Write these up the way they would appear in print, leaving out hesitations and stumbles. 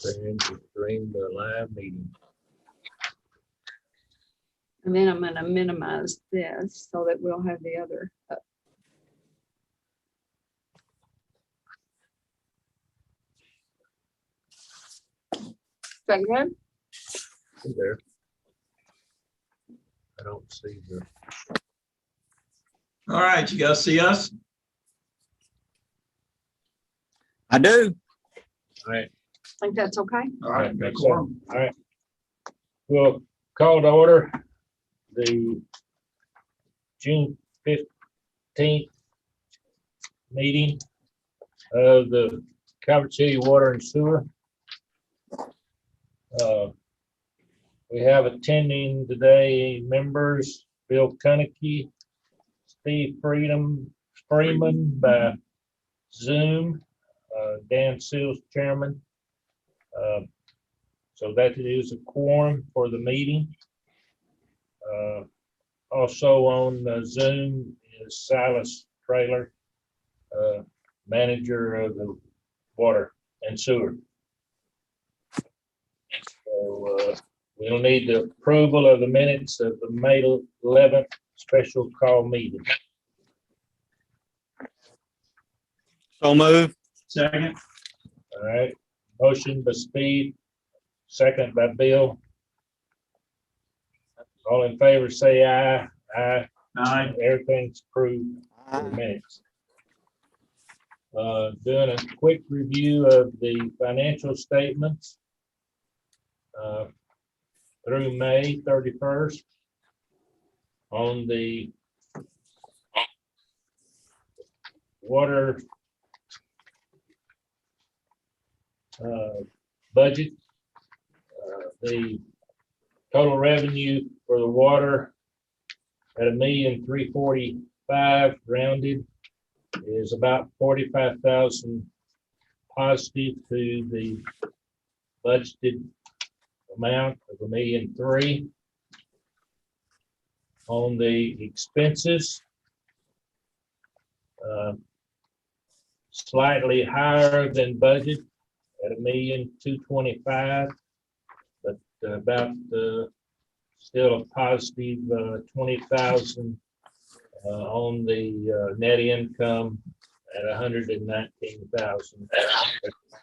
Then to stream the live meeting. And then I'm gonna minimize this so that we'll have the other up. Is that good? See there. I don't see the. All right, you guys see us? I do. All right. Think that's okay? All right, got Makes quorum. sense. All right. We'll call to order the June 15th meeting of the Calvert City Water and Sewer. We have attending today members, Bill Cunneke, Steve Freeman by Zoom, Dan Seals, chairman. So that is a quorum for the meeting. Also on Zoom is Silas Trailer, manager of the water and sewer. So we'll need the approval of the minutes of the May 11th special call meeting. So move. Second. All right, motion by Steve, second by Bill. All in favor, say aye. Aye. Aye. Everything's approved for the minutes. Doing a quick review of the financial statements through May 31st. On the water budget, the total revenue for the water at $1,345,000 rounded is about 45,000 positive to the budgeted amount of $1,003,000. On the expenses, slightly higher than budget at $1,225,000, but about still a positive 20,000 on the net income at 119,000.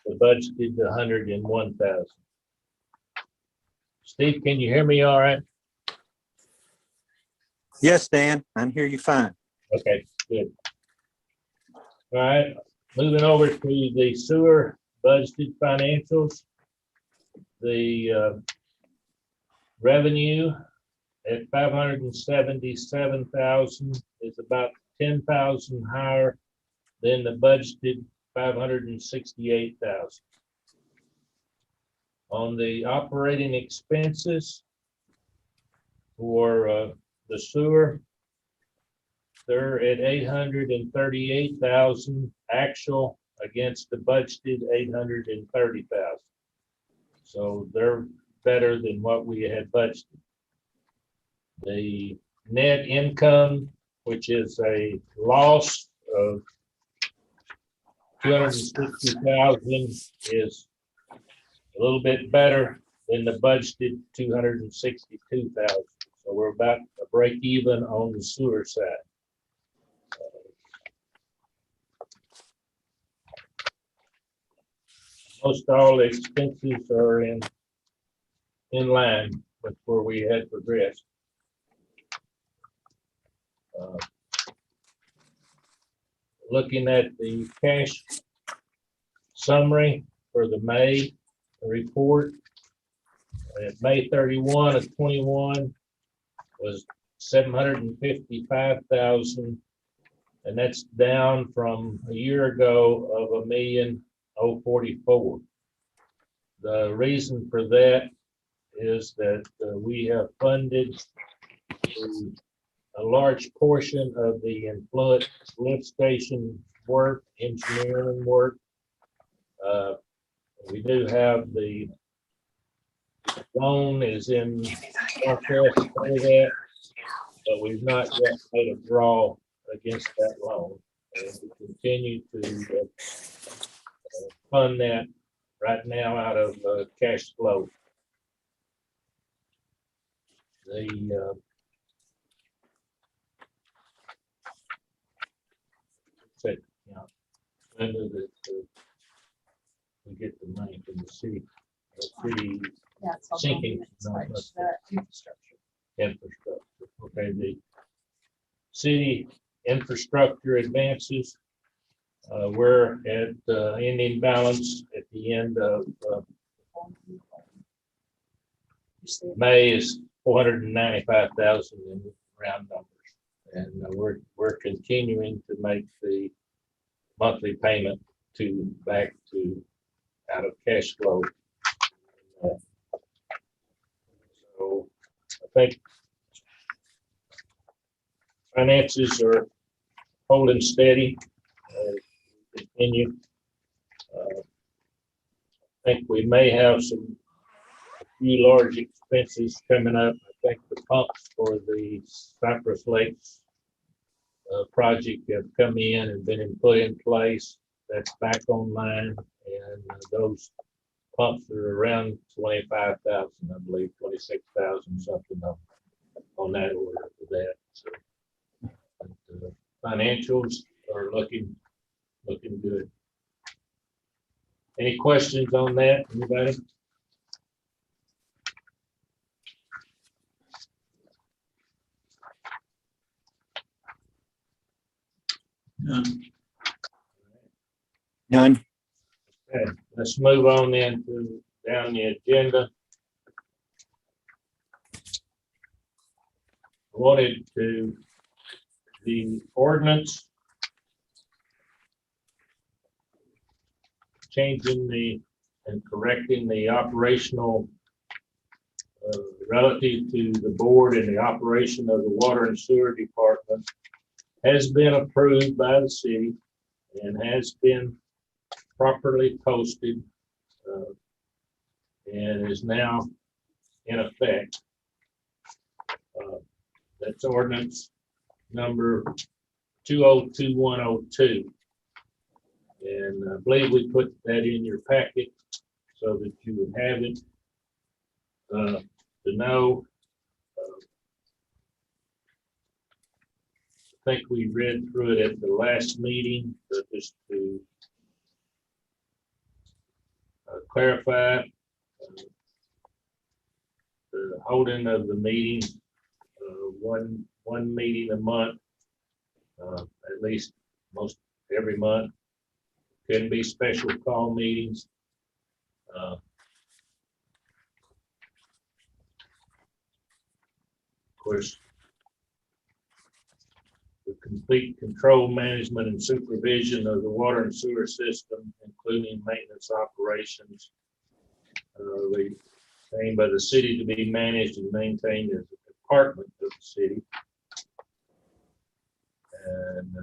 The budgeted 101,000. Steve, can you hear me all right? Yes, Dan, I can hear you fine. Okay, good. All right, moving over to the sewer budgeted financials. The revenue at 577,000 is about 10,000 higher than the budgeted 568,000. On the operating expenses for the sewer, they're at 838,000 actual against the budgeted 830,000. So they're better than what we had budgeted. The net income, which is a loss of 260,000, is a little bit better than the budgeted 262,000. So we're about to break even on the sewer side. Most all the expenses are in line with where we had progressed. Looking at the cash summary for the May report, at May 31 of 21 was 755,000, and that's down from a year ago of $1,044,000. The reason for that is that we have funded a large portion of the Influence lift station work, engineering work. We do have the loan is in process for that, but we've not yet made a draw against that loan. And we continue to fund that right now out of cash flow. The check account, under that we get the money from the city. City That's all Sinking. the infrastructure. infrastructure. Okay, the city infrastructure advances. We're at ending balance at the end of You see it? May is 495,000 in round numbers. And we're continuing to make the monthly payment back to out of cash flow. So I think finances are holding steady. Continue. I think we may have a few large expenses coming up. I think the pumps for the Cypress Lakes project have come in and been put in place. That's back online, and those pumps are around 25,000, I believe, 26,000 something on that order for that. So financials are looking good. Any questions on that, anybody? None. Okay, let's move on then to down the agenda. I wanted to, the ordinance changing and correcting the operational relative to the board and the operation of the water and sewer department has been approved by the city and has been properly posted and is now in effect. That's ordinance number 202102. And I believe we put that in your packet so that you would have it to know. I think we read through it at the last meeting, but just to clarify the holding of the meeting, one meeting a month, at least most every month. Can be special call meetings. Of course, the complete control, management, and supervision of the water and sewer system, including maintenance operations, retained by the city to be managed and maintained as a department of the city. And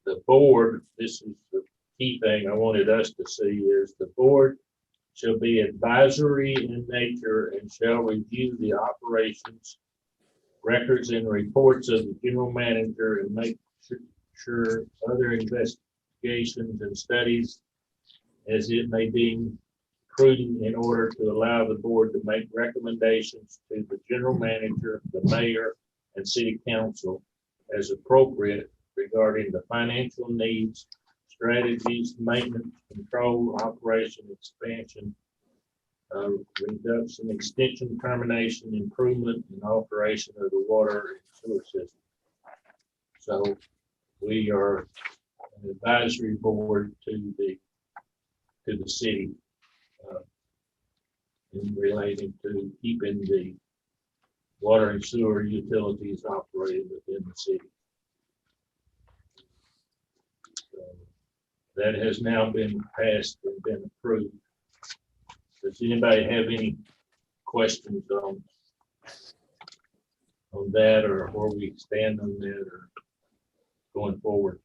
the board, this is the key thing I wanted us to see, is the board shall be advisory in nature and shall review the operations, records, and reports of the general manager and make sure other investigations and studies as it may be prudent in order to allow the board to make recommendations to the general manager, the mayor, and city council as appropriate regarding the financial needs, strategies, maintenance, control, operation, expansion, reduction, extension, termination, improvement, and operation of the water and sewer system. So we are an advisory board to the city in relating to keeping the water and sewer utilities operated within the city. So that has now been passed and been approved. Does anybody have any questions on that, or where we stand on that, or going forward?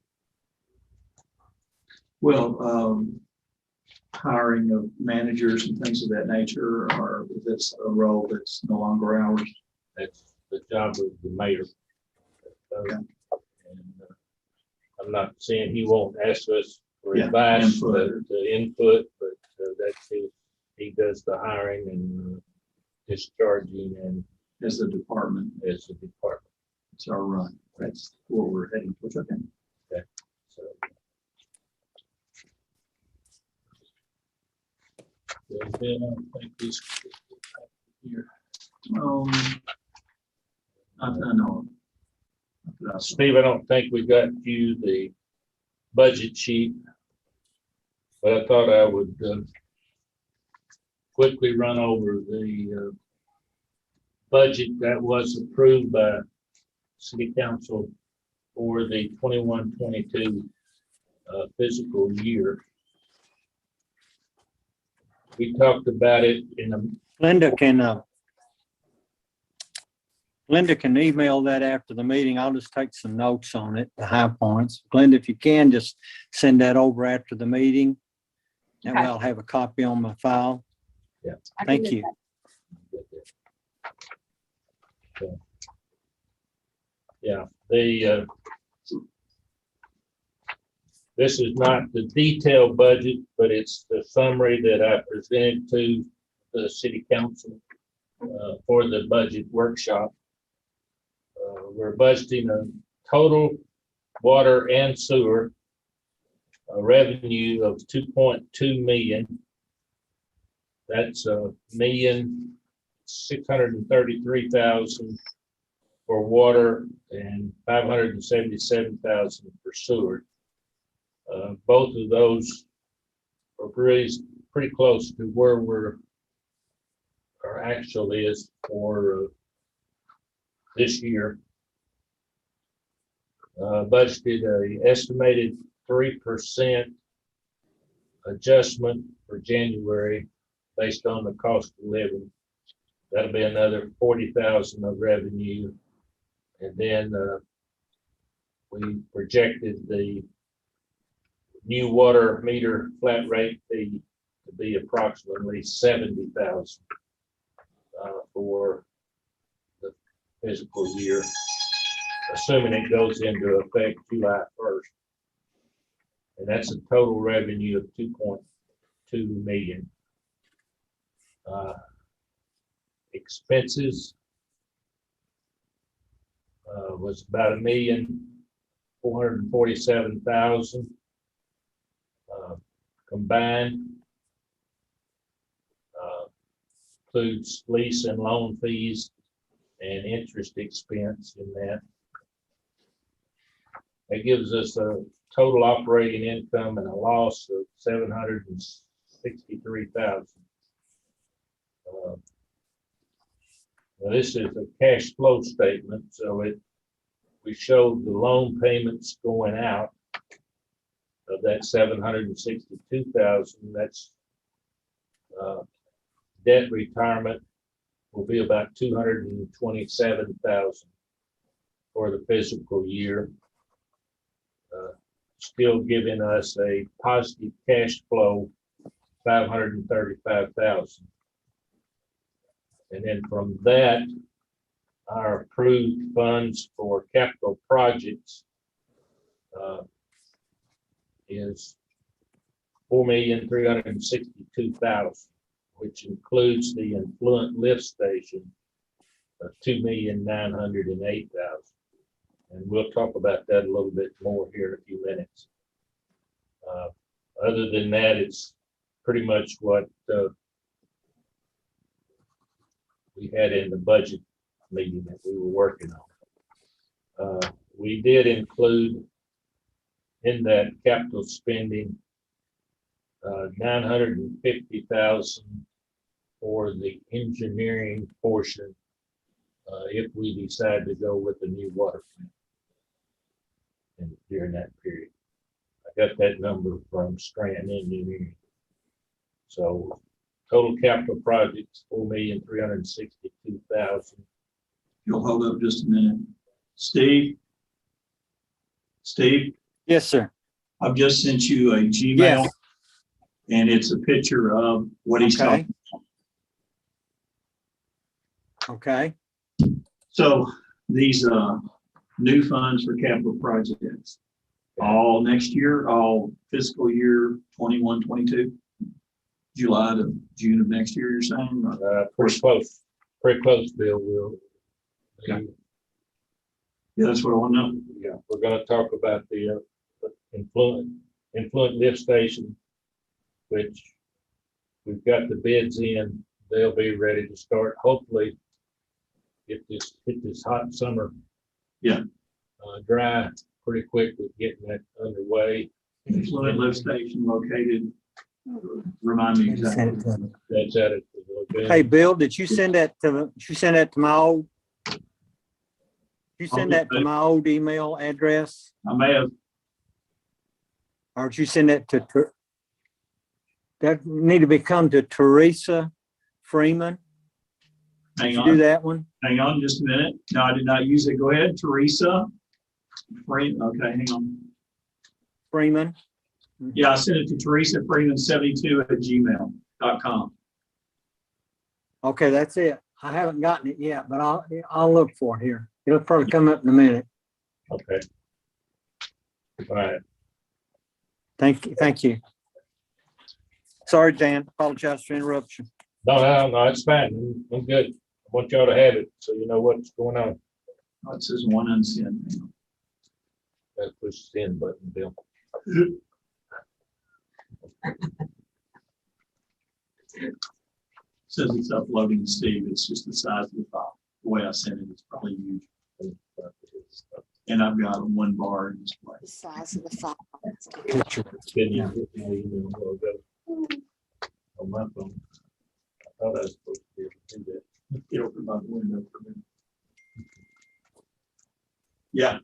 Well, hiring of managers and things of that nature, or is this a role that's no longer ours? That's the job of the mayor. Okay. And I'm not saying he won't ask us for Yeah, advice, input. but the input, but That's his, he does the hiring and discharging and As the department, as a department. it's our run. That's where we're heading towards. Okay. So. Then I think this here. I know. Steve, I don't think we got you the budget sheet, but I thought I would quickly run over the budget that was approved by City Council for the 21-22 fiscal year. We talked about it in a Glenda can email that after the meeting. I'll just take some notes on it, the high points. Glenda, if you can, just send that over after the meeting. And Okay. I'll have a copy on my file. I can Thank do you. that. Yeah, this is not the detailed budget, but it's the summary that I presented to the city council for the budget workshop. We're budgeting a total water and sewer revenue of 2.2 million. That's $1,633,000 for water and 577,000 for sewer. Both of those are pretty close to where our actual is for this year. Budgeted a estimated 3% adjustment for January based on the cost of living. That'll be another 40,000 of revenue. And then we projected the new water meter flat rate fee to be approximately 70,000 for the fiscal year, assuming it goes into effect July 1st. And that's a total revenue of 2.2 million. Expenses was about $1,447,000 combined. Includes lease and loan fees and interest expense in that. That gives us a total operating income and a loss of $763,000. Now this is a cash flow statement, so we showed the loan payments going out of that $762,000. That's debt retirement will be about $227,000 for the fiscal year. Still giving us a positive cash flow, $535,000. And then from that, our approved funds for capital projects is $4,362,000, which includes the Influent lift station of $2,908,000. And we'll talk about that a little bit more here in a few minutes. Other than that, it's pretty much what we had in the budget meeting that we were working on. We did include in that capital spending $950,000 for the engineering portion if we decide to go with the new water plant during that period. I got that number from Strand Engineering. So total capital projects, $4,362,000. You'll hold up just a minute. Steve, Yes, sir. I've just sent you a Gmail Yes. and it's a picture of what he's Okay. talking. Okay. So these new funds for capital projects, all next year, all fiscal year 21, 22. July to June of next year, you're saying? Pretty close, Bill. We'll. Okay. Yeah, that's what I want to know. Yeah, we're gonna talk about the influent lift station, which we've got the bids in. They'll be ready to start, hopefully, hit this hot summer. Yeah. Dry pretty quick with getting that underway. Fluid lift station located, remind me exactly. That's at it. Hey, Bill, did you send that to my old? You send that to my old email address, I may have, or did you send that to, that need to become to Teresa Freeman? Did hang you do on, that one? hang on just a minute. No, I did not use it. Go ahead, Teresa. Okay, hang on. Freeman? Yeah, I sent it to Teresa Freeman 72@gmail.com. Okay, that's it. I haven't gotten it yet, but I'll look for it here. It'll probably come up in a minute. Okay. All right. Thank you. Sorry, Dan, apologize for interruption. No, it's fine. I'm good. I want y'all to have it, so you know what's going on. Oh, it says one unsent. Hang on. That's push the send button, Bill. Says it's uploading, Steve. It's just the size of the file. The way I sent it, it's probably huge. And I've got one bar in display. The size of the file. Picture. Can you get my email logo on my phone? I thought I was supposed to be able to do that. Get open by the window for me. Yeah.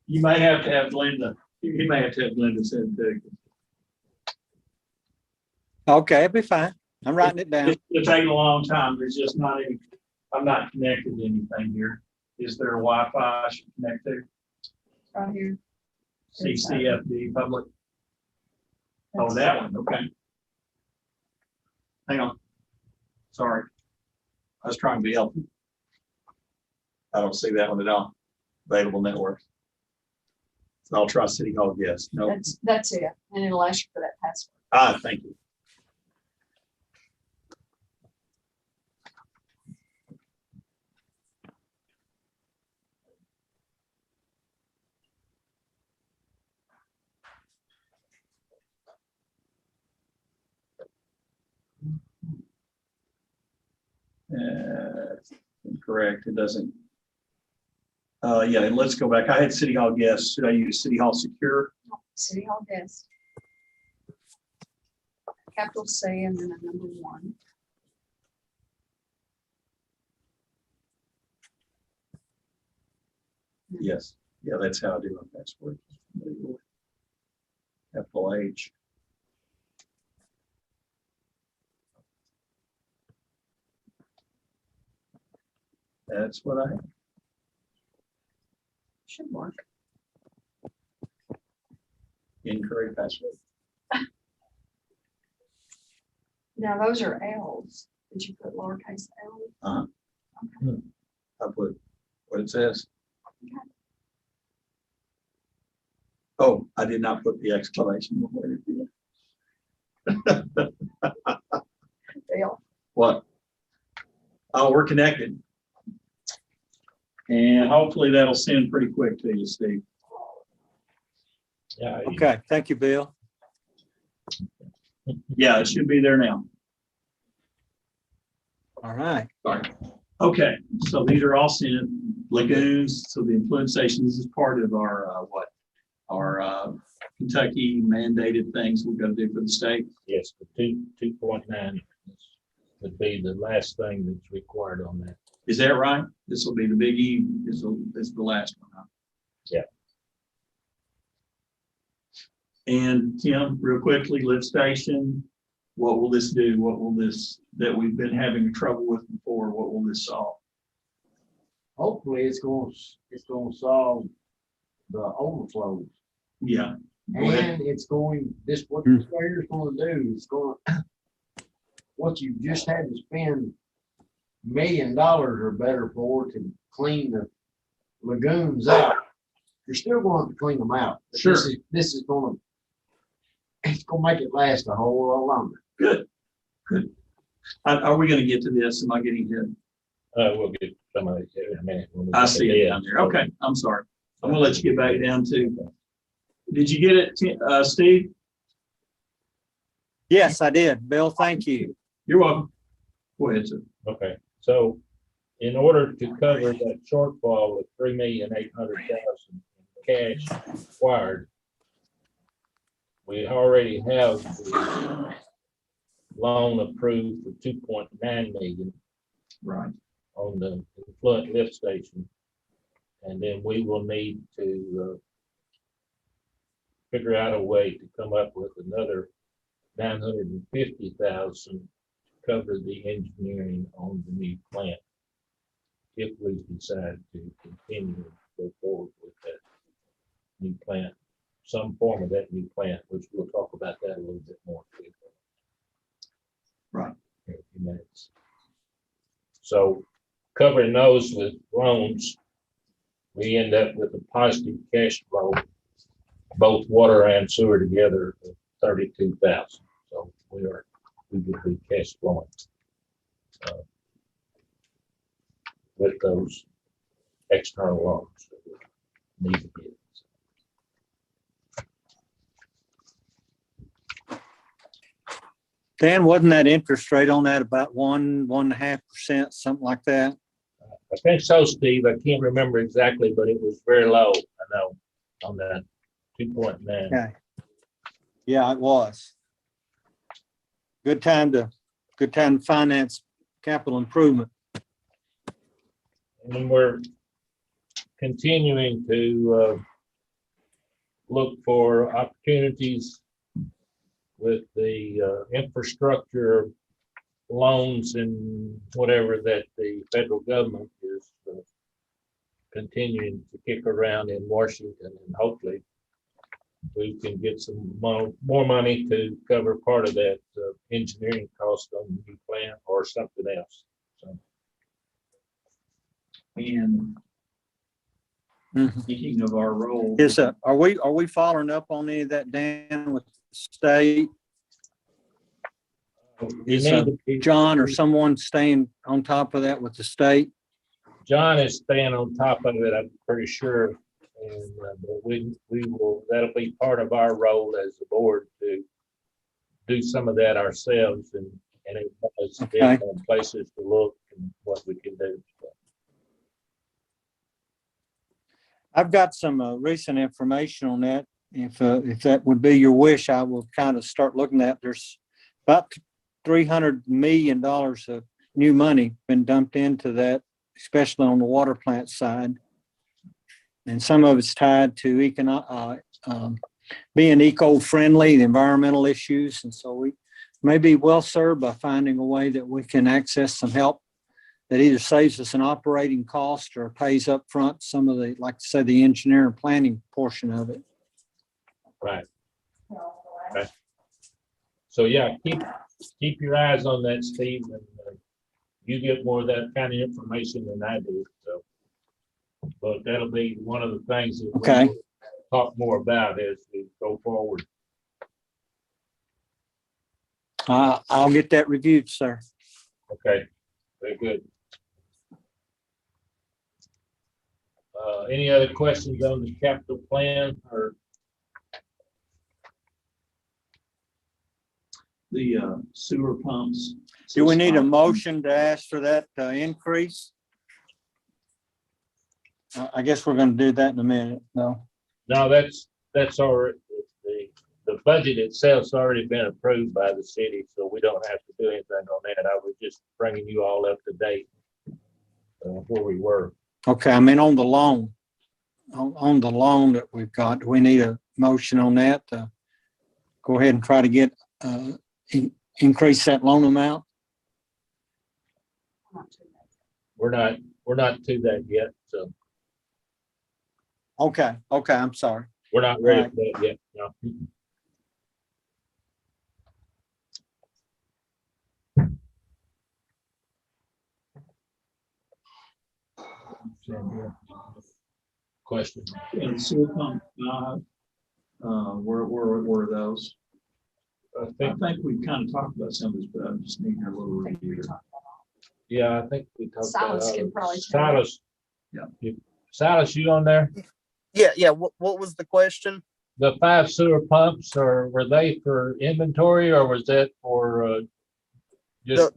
You may have to have Glenda, you may have to have Glenda send it. Okay, it'll be fine. I'm writing it down. It's taking a long time. There's just not any, I'm not connected to anything here. Is there a Wi-Fi I should connect to? Right here. CCFD public? Oh, that one, okay. Hang on. Sorry. I was trying to be helpful. I don't see that one at all. Available networks. So I'll try City Hall Guest. No. That's it. And it'll ask you for that password. Thank you. Incorrect. It doesn't. Yeah, and let's go back. I had City Hall Guest. Should I use City Hall Secure? City Hall Guest. Capital C and then a number 1. Yes. Yeah, that's how I do my password. Capital H. That's what I have. Should work. Incorrect password. Now, those are L's. Did you put lowercase L? I put what it says. Oh, I did not put the exclamation point. L. What? Oh, we're connected. And hopefully that'll send pretty quick to you, Steve. Yeah. Okay, thank you, Bill. Yeah, it should be there now. All right. Okay, so these are all sent lagoons. So the influent station, this is part of our our Kentucky mandated things we've got to do for the state. Yes, the 2.9 would be the last thing that's required on that. Is that right? This will be the big E. This is the last one. Huh? Yeah. And Tim, real quickly, lift station. What will this do? What will this that we've been having trouble with before? What will this solve? Hopefully it's going to solve the overflows. Yeah. Go ahead. And it's going, what this sprayer's going to do is going to, what you just had to spend $1 million or better for to clean the lagoons out. You're still going to have to clean them out. But Sure. This is going to, it's going to make it last a whole lot longer. Good. Are we gonna get to this? Am I getting ahead? We'll get some of it in a minute. when we I get see to it the down end. there. Okay, I'm sorry. I'm gonna let you get back down to, did you get it, Steve? Yes, I did. Bill, thank you. You're welcome. Go ahead, sir. Okay, so in order to cover that shortfall of 3,800,000 cash required, we already have the loan approved for 2.9 million Right. on the flood lift station. And then we will need to figure out a way to come up with another 950,000 to cover the engineering on the new plant. If we decide to continue to go forward with that new plant, some form of that new plant, which we'll talk about that a little bit more. Too. Right. In a few minutes. So covering those with loans, we end up with a positive cash flow, both water and sewer together, of 32,000. So we would be cash flowing with those external loans that we need to get. Dan, wasn't that interest rate on that about 1.5%, something like that? I think so, Steve. I can't remember exactly, but it was very low. I know on that 2.9. Okay. Yeah, it was. Good time to finance capital improvement. And we're continuing to look for opportunities with the infrastructure loans and whatever that the federal government is continuing to kick around in Washington, and hopefully we can get some more money to cover part of that engineering cost on the new plant or something else. So And Mhm. speaking of our role. Are we following up on any of that, Dan, with the state? we Is need to be- John or someone staying on top of that with the state? John is staying on top of it, I'm pretty sure. And but we will, that'll be part of our role as a board to do some of that ourselves and advise them Okay. on places to look and what we can do. I've got some recent information on that. If that would be your wish, I will kind of start looking at. There's about $300 million of new money been dumped into that, especially on the water plant side. And some of it's tied to being eco-friendly, the environmental issues. And so we may be well served by finding a way that we can access some help that either saves us an operating cost or pays up front some of the, like I said, the engineering and planning portion of it. Right. Okay. So yeah, keep your eyes on that, Steve, and you get more of that kind of information than I do. So, but that'll be one of the things that Okay. we'll talk more about as we go forward. I'll get that reviewed, sir. Okay, very good. Any other questions on the capital plan or? The sewer pumps. Do we need a motion to ask for that increase? I guess we're going to do that in a minute. No. No, that's already, the budget itself's already been approved by the city, so we don't have to do anything on that. I was just bringing you all up to date where we were. Okay, I mean, on the loan, on the loan that we've got, do we need a motion on that to go ahead and try to get, increase that loan amount? We're not to that yet, so Okay, I'm sorry. we're not ready for that yet. No. Question. And sewer pump, where were those? I I think, think we've kind of talked about some of this, but I just need a little review. yeah, I think we talked about. Silas can probably tell you. Silas. Yeah. Silas, you on there? Yeah. What was the question? The 5 sewer pumps, or were they for inventory, or was that for, just,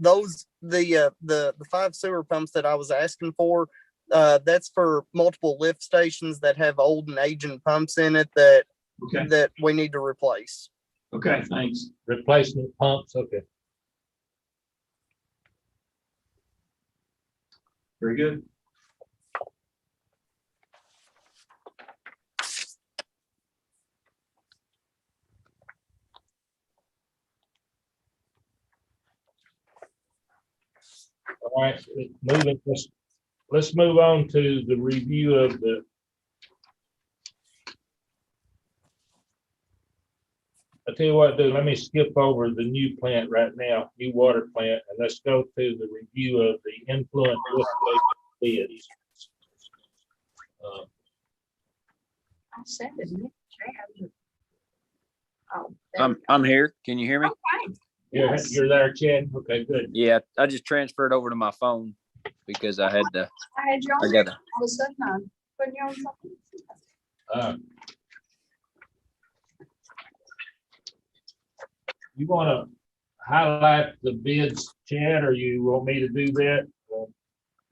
The 5 sewer pumps that I was asking for, that's for multiple lift stations that have old and aging pumps in it Okay, that we need to replace. okay, thanks. replacement pumps? Okay. Very good. All right, let's move on to the review of the. I tell you what, dude, let me skip over the new plant right now, new water plant, and let's go to the review of the influent bids. I said it. Nick Chad. Oh. there I'm here. Can you hear me? we go. Okay. You're, Yes. you're there, Chad? Okay, good. Yeah, I just transferred over to my phone because I had to. I had you I on. got All of a sudden, I'm putting you on something. Uh, You wanna highlight the bids, Chad, or you want me to do that?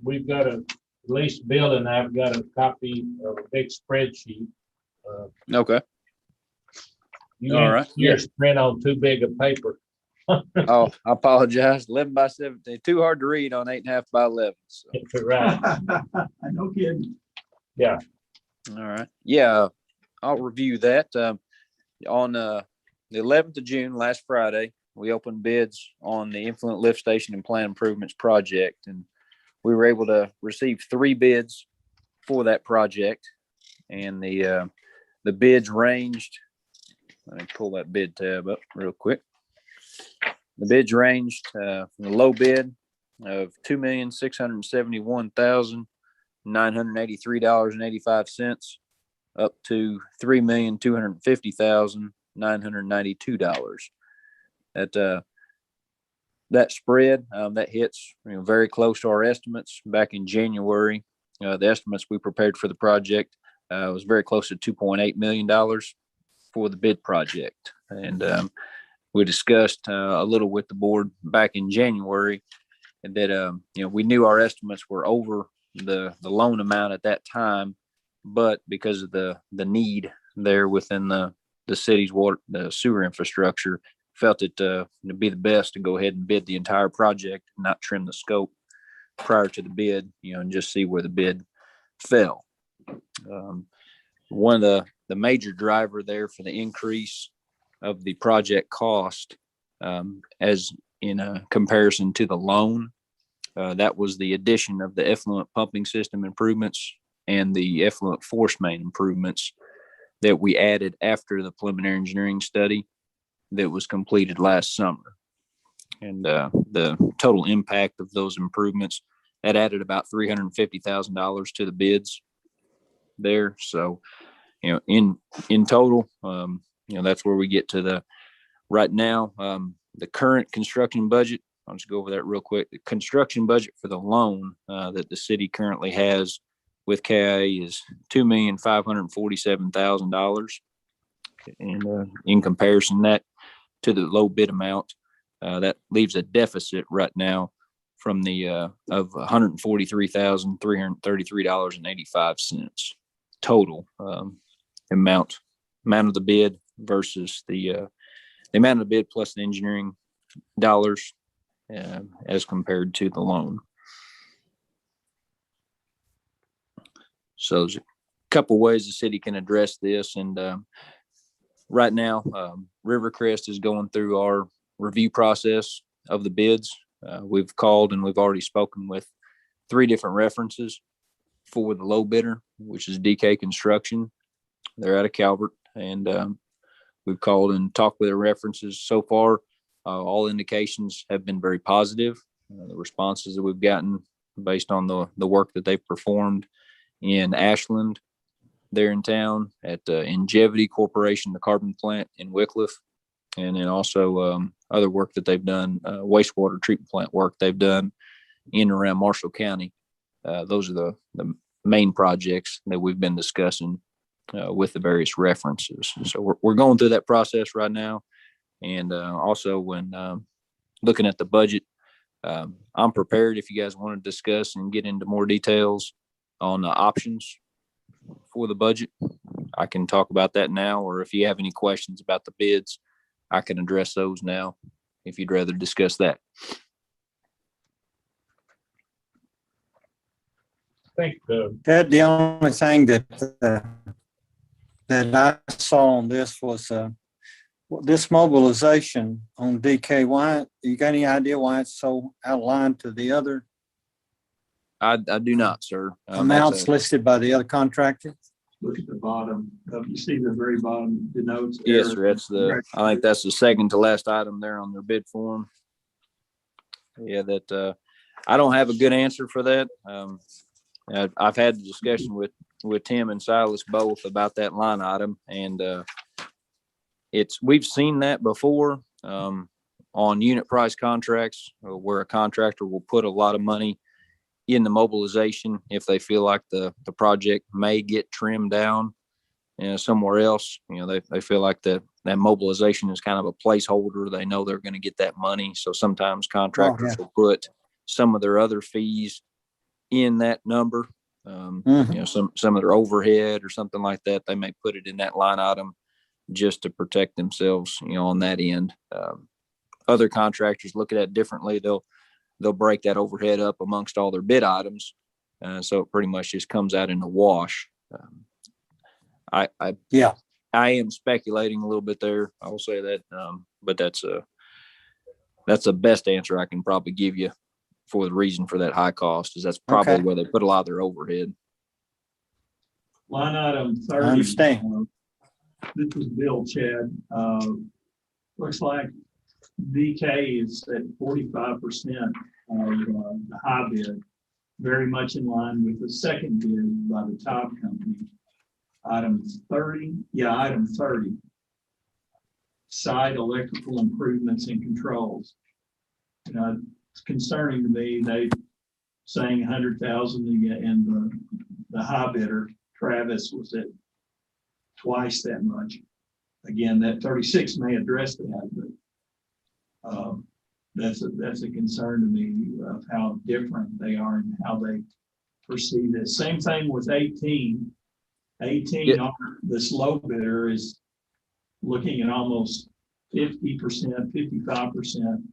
We've got at least Bill and I've got a copy of a big spreadsheet. Okay. You All right, You're yeah. print on too big a paper. Oh, I apologize. 11 by 17. Too hard to read on 8.5 by 11. So. Right, No kidding. yeah. All right. Yeah, I'll review that. On the 11th of June, last Friday, we opened bids on the influent lift station and plant improvements project, and we were able to receive 3 bids for that project. And the bids ranged. Let me pull that bid tab up real quick. The bids ranged from the low bid of $2,671,983.85 up to $3,250,992. That spread that hits very close to our estimates back in January. The estimates we prepared for the project was very close to $2.8 million for the bid project, and we discussed a little with the board back in January that we knew our estimates were over the loan amount at that time, but because of the need there within the city's the sewer infrastructure, felt it to be the best to go ahead and bid the entire project, not trim the scope prior to the bid, and just see where the bid fell. One of the major driver there for the increase of the project cost, as in a comparison to the loan, that was the addition of the effluent pumping system improvements and the effluent force main improvements that we added after the preliminary engineering study that was completed last summer. And the total impact of those improvements, that added about $350,000 to the bids there. So, in total, that's where we get to the right now. The current construction budget, I'll just go over that real quick. The construction budget for the loan that the city currently has with KIA is $2,547,000. And in comparison that to the low bid amount, that leaves a deficit right now from the of $143,333.85 total amount of the bid versus the amount of the bid plus the engineering dollars as compared to the loan. So there's a couple ways the city can address this, and right now Rivercrest is going through our review process of the bids. We've called and we've already spoken with 3 different references for the low bidder, which is DK Construction. They're out of Calvert, and we've called and talked with their references. So far, all indications have been very positive. The responses that we've gotten based on the work that they've performed in Ashland, there in town, at Ingevity Corporation, the carbon plant in Wickliffe, and then also other work that they've done, wastewater treatment plant work they've done in and around Marshall County. Those are the main projects that we've been discussing with the various references. So we're going through that process right now. And also when looking at the budget, I'm prepared if you guys want to discuss and get into more details on the options for the budget. I can talk about that now, or if you have any questions about the bids, I can address those now if you'd rather discuss that. I think Ted, the only thing that I saw on this was this mobilization on DK. Why, you got any idea why it's so outlined to the other I do not, sir. amounts listed by the other contractor? Look at the bottom, you see the very bottom denotes. Yes, error. sir. I think that's the second to last item there on their bid form. Yeah, that, I don't have a good answer for that. I've had the discussion with Tim and Silas both about that line item, and we've seen that before on unit price contracts where a contractor will put a lot of money in the mobilization if they feel like the project may get trimmed down somewhere else. They feel like that mobilization is kind of a placeholder. They know they're going to get that money. So sometimes contractors will put some of their other fees in that number. Some of their overhead or something like that. They may put it in that line item just to protect themselves, on that end. Other contractors look at it differently. They'll break that overhead up amongst all their bid items. So it pretty much just comes out in the wash. I am speculating a little bit there. I will say that, but that's the best answer I can probably give you for the reason for that high cost is that's probably where they put a lot of their overhead. Line item 30. I understand. This is Bill, Chad. Looks like DK is at 45% of the high bid, very much in line with the second bid by the top company. Item 30, site electrical improvements and controls. It's concerning to me. They saying 100,000 and the high bidder, Travis, was at twice that much. Again, that 36 may address that, but that's a concern to me of how different they are and how they perceive this. Same thing with 18. 18, this low bidder is looking at almost 50%, 55%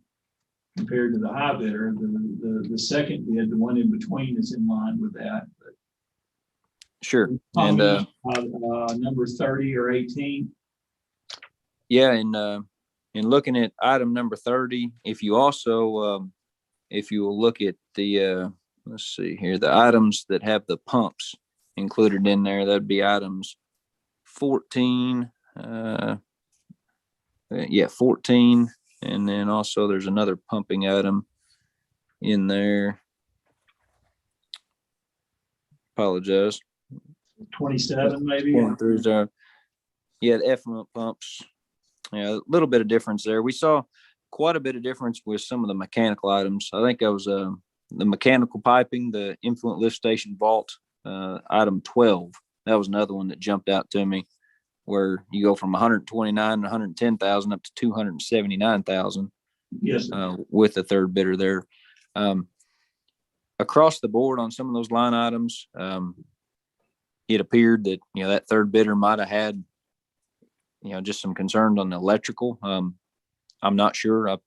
compared to the high bidder. The second bid, the one in between, is in line with that. But Sure. And number 30 or 18. Yeah, and in looking at item number 30, if you also if you will look at the let's see here, the items that have the pumps included in there, that'd be items 14. 14, and then also there's another pumping item in there. Apologize. 27 maybe. Going through there. Yeah, the effluent pumps. Yeah, a little bit of difference there. We saw quite a bit of difference with some of the mechanical items. I think that was the mechanical piping, the influent lift station vault, item 12. That was another one that jumped out to me, where you go from 129 to 110,000 up to 279,000. Yes. With the third bidder there. Across the board on some of those line items, it appeared that that third bidder might have had just some concerns on the electrical. I'm not sure.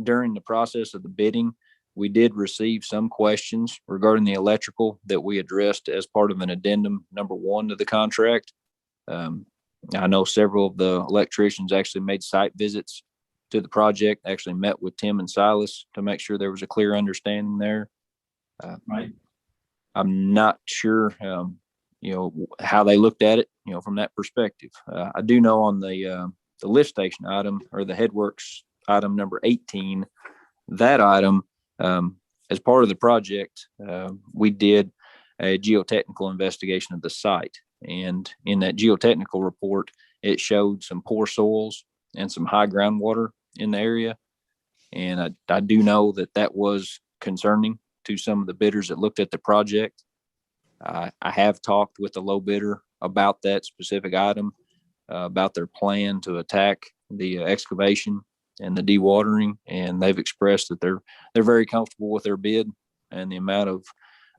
During the process of the bidding, we did receive some questions regarding the electrical that we addressed as part of an addendum number 1 to the contract. I know several of the electricians actually made site visits to the project, actually met with Tim and Silas to make sure there was a clear understanding there. Right. I'm not sure, how they looked at it, from that perspective. I do know on the lift station item, or the headworks item number 18, that item, as part of the project, we did a geotechnical investigation of the site. And in that geotechnical report, it showed some poor soils and some high groundwater in the area. And I do know that that was concerning to some of the bidders that looked at the project. I have talked with the low bidder about that specific item, about their plan to attack the excavation and the dewatering, and they've expressed that they're very comfortable with their bid and the amount of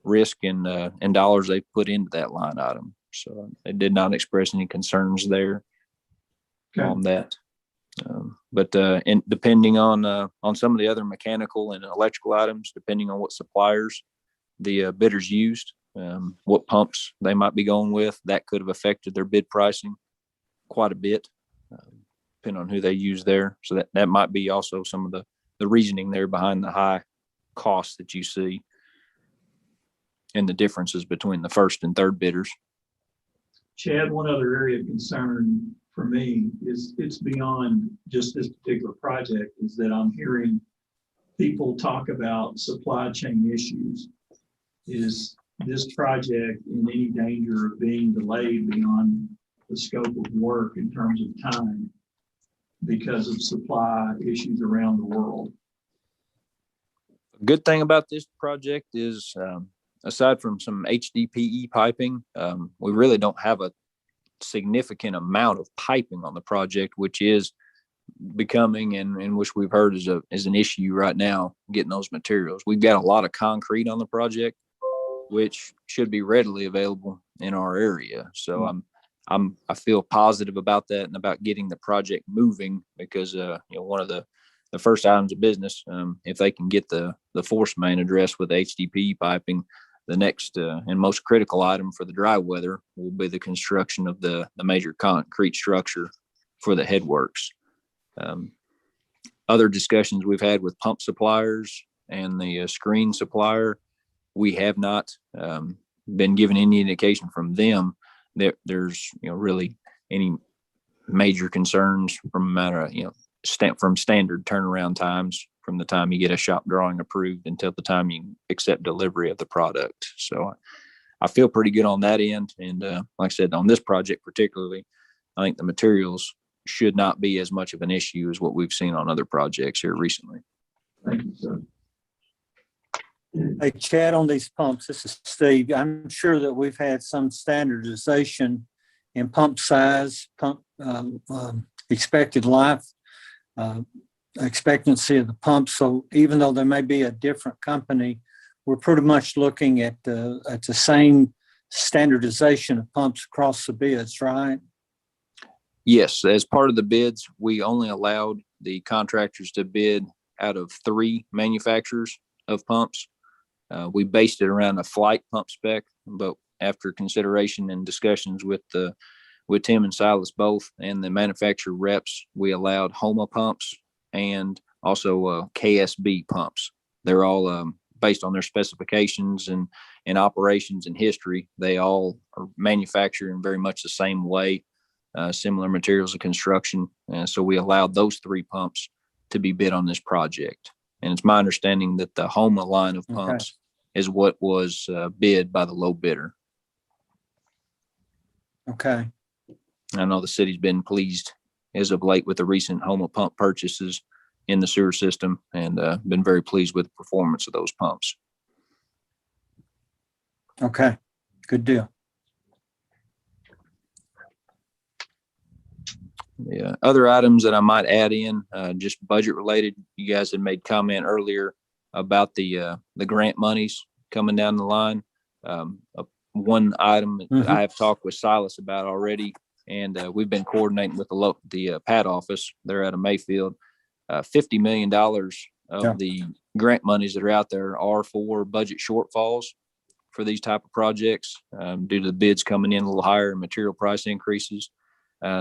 risk and dollars they put into that line item. So they did not express any concerns there on that. But and depending on some of the other mechanical and electrical items, depending on what suppliers the bidders used, what pumps they might be going with, that could have affected their bid pricing quite a bit, depending on who they use there. So that might be also some of the reasoning there behind the high costs that you see and the differences between the first and third bidders. Chad, one other area of concern for me is it's beyond just this particular project, is that I'm hearing people talk about supply chain issues. Is this project in any danger of being delayed beyond the scope of work in terms of time because of supply issues around the world? Good thing about this project is, aside from some HDPE piping, we really don't have a significant amount of piping on the project, which is becoming and which we've heard is an issue right now, getting those materials. We've got a lot of concrete on the project, which should be readily available in our area. So I feel positive about that and about getting the project moving, because one of the first items of business, if they can get the force main addressed with HDPE piping, the next and most critical item for the dry weather will be the construction of the major concrete structure for the headworks. Other discussions we've had with pump suppliers and the screen supplier, we have not been given any indication from them that there's really any major concerns from a matter of from standard turnaround times from the time you get a shop drawing approved until the time you accept delivery of the product. So I feel pretty good on that end. And like I said, on this project particularly, I think the materials should not be as much of an issue as what we've seen on other projects here recently. Thank you, sir. Hey, Chad, on these pumps, this is Steve. I'm sure that we've had some standardization in pump size, pump expected life, expectancy of the pump. So even though there may be a different company, we're pretty much looking at the same standardization of pumps across the bids, right? Yes, as part of the bids, we only allowed the contractors to bid out of 3 manufacturers of pumps. We based it around a flight pump spec, but after consideration and discussions with Tim and Silas both and the manufacturer reps, we allowed Homa pumps and also KSB pumps. They're all based on their specifications and operations and history. They all are manufactured in very much the same way, similar materials of construction. So we allowed those 3 pumps to be bid on this project. And it's my understanding that the Homa line of pumps is what was bid by the low bidder. Okay. I know the city's been pleased as of late with the recent Homa pump purchases in the sewer system, and been very pleased with the performance of those pumps. Okay. Good deal. The other items that I might add in, just budget related, you guys had made comment earlier about the grant monies coming down the line. One item that I have talked with Silas about already, and we've been coordinating with the PAT office. They're out of Mayfield. $50 million of the grant monies that are out there are for budget shortfalls for these type of projects, due to the bids coming in a little higher and material price increases.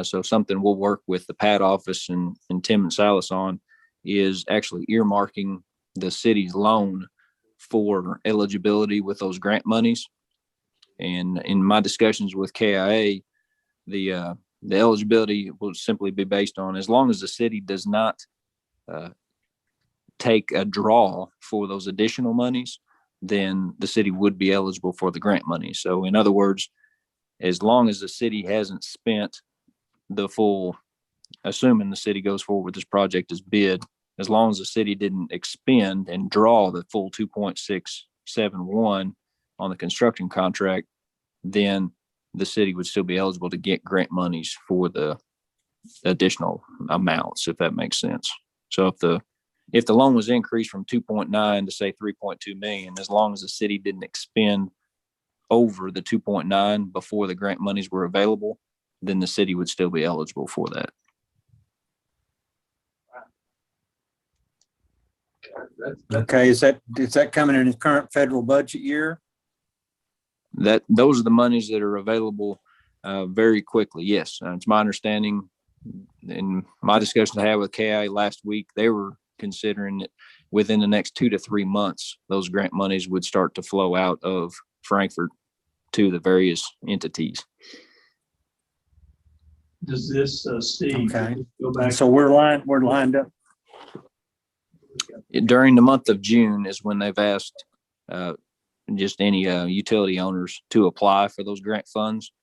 So something we'll work with the PAT office and Tim and Silas on is actually earmarking the city's loan for eligibility with those grant monies. And in my discussions with KIA, the eligibility will simply be based on, as long as the city does not take a draw for those additional monies, then the city would be eligible for the grant money. So in other words, as long as the city hasn't spent the full assuming the city goes forward with this project as bid, as long as the city didn't expend and draw the full 2.671 on the construction contract, then the city would still be eligible to get grant monies for the additional amounts, if that makes sense. So if the loan was increased from 2.9 to say 3.2 million, as long as the city didn't expend over the 2.9 before the grant monies were available, then the city would still be eligible for that. Okay, is that coming in the current federal budget year? Those are the monies that are available very quickly. Yes, it's my understanding. In my discussion I had with KI last week, they were considering it within the next 2 to 3 months, those grant monies would start to flow out of Frankfurt to the various entities. Does this, Steve, Okay. go back? So we're lined up. During the month of June is when they've asked just any utility owners to apply for those grant funds.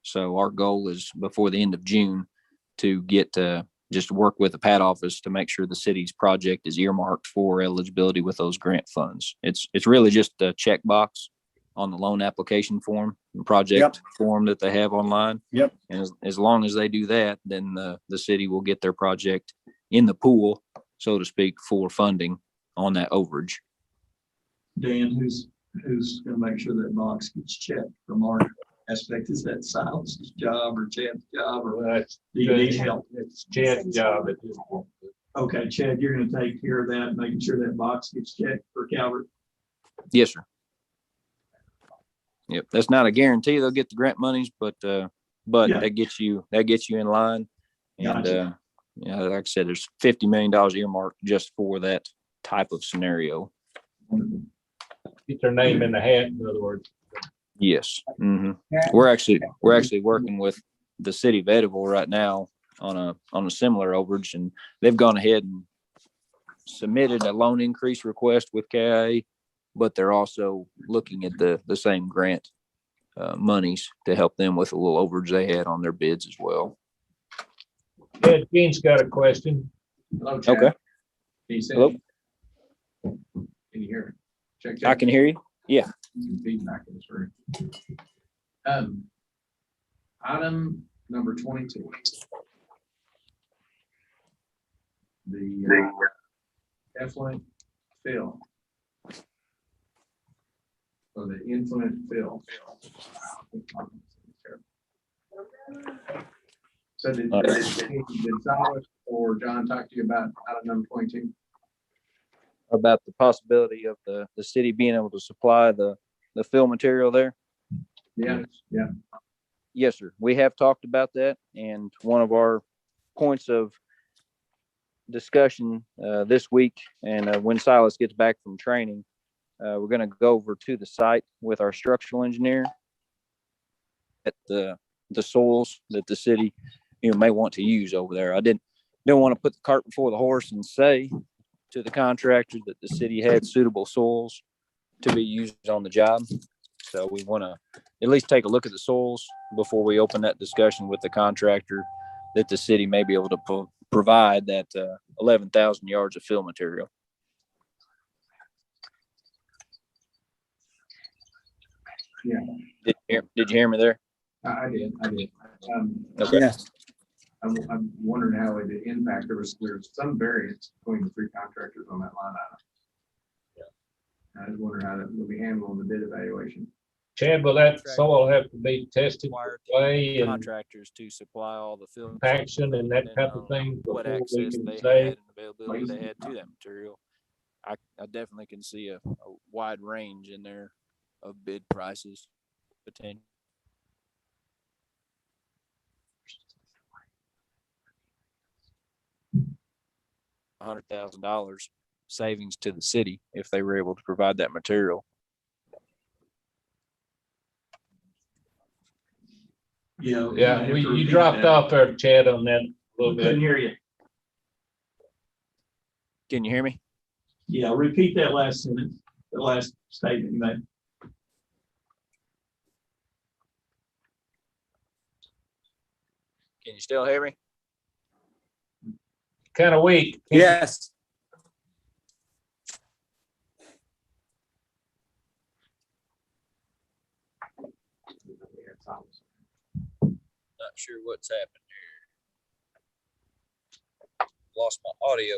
So our goal is before the end of June to get just work with the PAT office to make sure the city's project is earmarked for eligibility with those grant funds. It's really just a checkbox on the loan application form, the project form that they have online. Yep. And as long as they do that, then the city will get their project in the pool, so to speak, for funding on that overage. Dan, who's gonna make sure that box gets checked from our aspect? Is that Silas's job or Chad's job, or That's do you need help? It's Chad's job at this point. Okay, Chad, you're gonna take care of that, making sure that box gets checked for Calvert. Yes, sir. Yep, that's not a guarantee they'll get the grant monies, but Yeah. that gets you in line. And Gotcha. like I said, there's $50 million earmarked just for that type of scenario. Get their name in the hat, in other words. Yes. We're actually working with the city of Eddyville right now on a similar overage, and they've gone ahead and submitted a loan increase request with KIA, but they're also looking at the same grant monies to help them with a little overage they had on their bids as well. Yeah, Gene's got a question. Hello, Chad. Okay. Can you see Hello? me? Can you hear me? Check, I check. can hear you. Some feedback in this room. Item number 22. The effluent fill. Or the influent fill. So did Silas or John talk to you about item number 22? About the possibility of the city being able to supply the fill material there. Yeah, yeah. Yes, sir. We have talked about that, and one of our points of discussion this week, and when Silas gets back from training, we're going to go over to the site with our structural engineer at the soils that the city may want to use over there. I don't want to put the cart before the horse and say to the contractor that the city had suitable soils to be used on the job. So we want to at least take a look at the soils before we open that discussion with the contractor that the city may be able to provide that 11,000 yards of fill material. Yeah. Did you hear me there? I did. Okay. Yes. I'm wondering how it impact. There's some variance between the three contractors on that line item. Yeah. I was wondering how that will be handled in the bid evaluation. Chad, will that soil have to be tested for clay and Contractors to supply all the fill compaction and that type of thing what before we access can they say? had and availability they had to that material. I definitely can see a wide range in there of bid prices potential. $100,000 savings to the city if they were able to provide that material. Yeah. Yeah, you dropped off there, Chad, on that a little Couldn't bit. hear you. Can you hear me? Yeah, repeat that last sentence, the last statement you made. Can you still hear me? kind of weak. Yes. Not sure what's happened here. Lost my audio.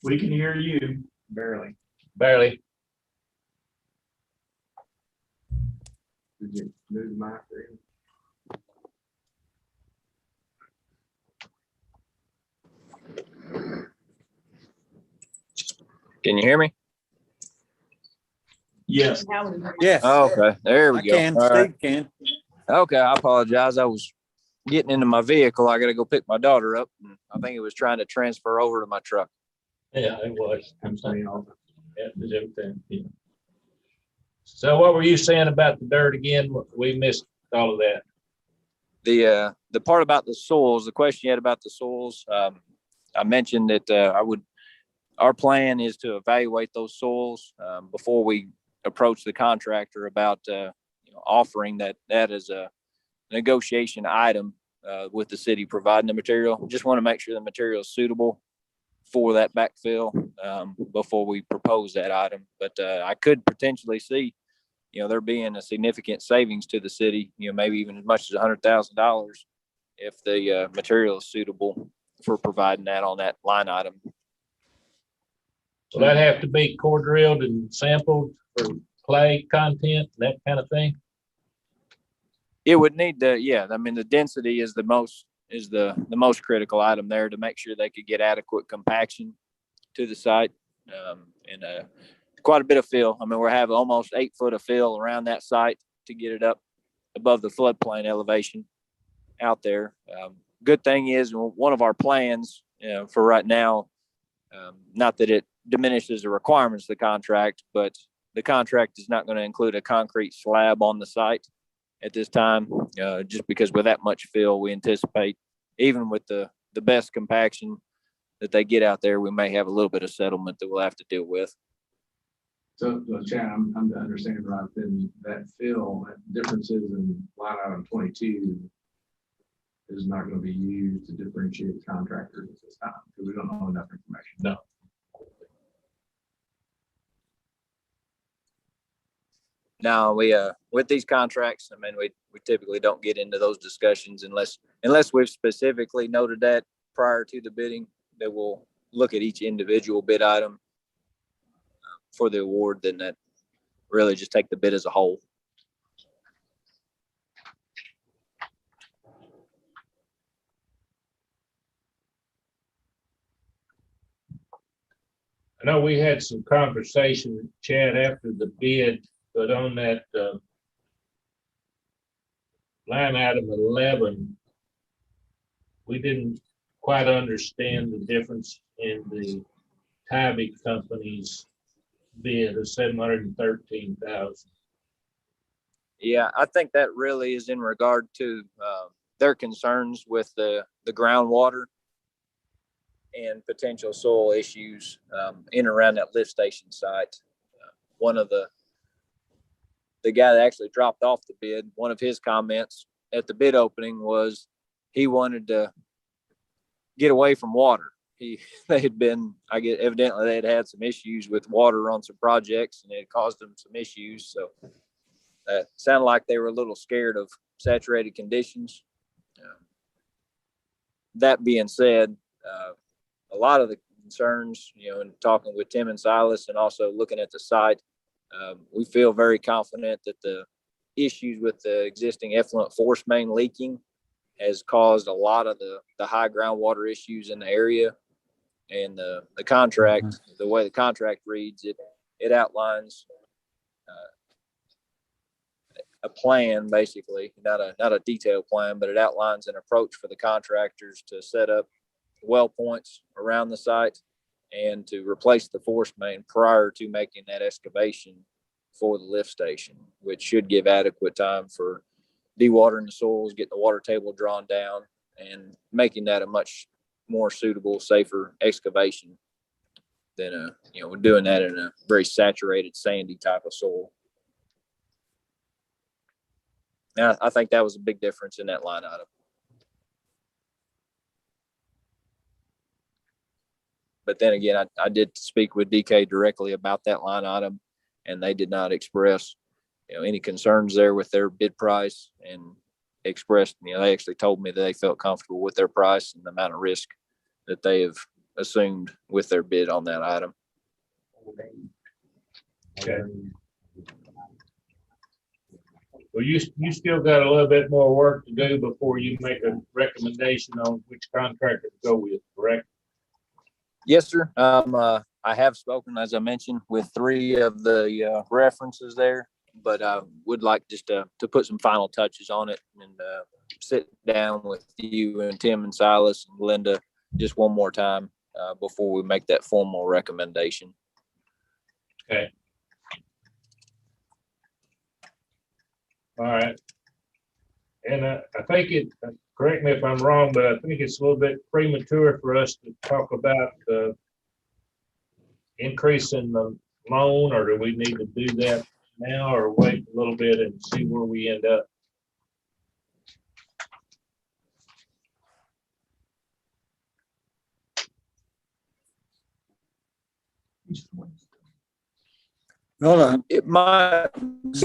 We can hear you. Barely. Barely. Did you move the mic there? Can you hear me? Yes. Yes. Okay, there we I go. can, All right. Steve can. Okay, I apologize. I was getting into my vehicle. I got to go pick my daughter up. And I think it was trying to transfer over to my truck. Yeah, it was. I'm saying all the Yeah, it was everything. Yeah. So what were you saying about the dirt again? We missed all of that. The part about the soils, the question you had about the soils, I mentioned that our plan is to evaluate those soils before we approach the contractor about offering that as a negotiation item with the city providing the material. Just want to make sure the material is suitable for that backfill before we propose that item. But I could potentially see, there being a significant savings to the city, maybe even as much as $100,000 if the material is suitable for providing that on that line item. So that have to be core drilled and sampled for clay content, that kind of thing. It would need to, yeah. I mean, the density is the most critical item there to make sure they could get adequate compaction to the site, and quite a bit of fill. I mean, we're having almost 8 foot of fill around that site to get it up above the floodplain elevation out there. Good thing is one of our plans, for right now, not that it diminishes the requirements of the contract, but the contract is not going to include a concrete slab on the site at this time, just because with that much fill, we anticipate, even with the best compaction that they get out there, we may have a little bit of settlement that we'll have to deal with. So Chad, I'm to understand right, then that fill, that differences in line item 22 is not going to be used to differentiate contractors at this time because we don't know enough information. No. Now we with these contracts, I mean, we typically don't get into those discussions unless we've specifically noted that prior to the bidding, that we'll look at each individual bid item for the award. Then that really just take the bid as a whole. I know we had some conversation with Chad after the bid, but on that line item 11, we didn't quite understand the difference in the Tybee company's bid of 713,000. Yeah, I think that really is in regard to their concerns with the groundwater and potential soil issues in and around that lift station site. One of the guy that actually dropped off the bid, one of his comments at the bid opening was he wanted to get away from water. They had been, I guess, evidently they had some issues with water on some projects and it caused them some issues. So it sounded like they were a little scared of saturated conditions. That being said, a lot of the concerns, in talking with Tim and Silas and also looking at the site, we feel very confident that the issues with the existing effluent force main leaking has caused a lot of the high groundwater issues in the area. And the contract, the way the contract reads, it outlines a plan, basically, not a detailed plan, but it outlines an approach for the contractors to set up well points around the site and to replace the force main prior to making that excavation for the lift station, which should give adequate time for dewatering the soils, getting the water table drawn down, and making that a much more suitable, safer excavation than we're doing that in a very saturated, sandy type of soil. Now, I think that was a big difference in that line item. But then again, I did speak with DK directly about that line item, and they did not express, any concerns there with their bid price, and expressed, they actually told me that they felt comfortable with their price and the amount of risk that they have assumed with their bid on that item. Okay. Well, you still got a little bit more work to do before you make a recommendation on which contractor to go with, correct? Yes, sir. I have spoken, as I mentioned, with 3 of the references there, but I would like just to put some final touches on it and sit down with you and Tim and Silas and Linda just one more time before we make that formal recommendation. Okay. All right. And I think correct me if I'm wrong, but I think it's a little bit premature for us to talk about the increase in the loan, or do we need to do that now or wait a little bit and see where we end up? Well, It might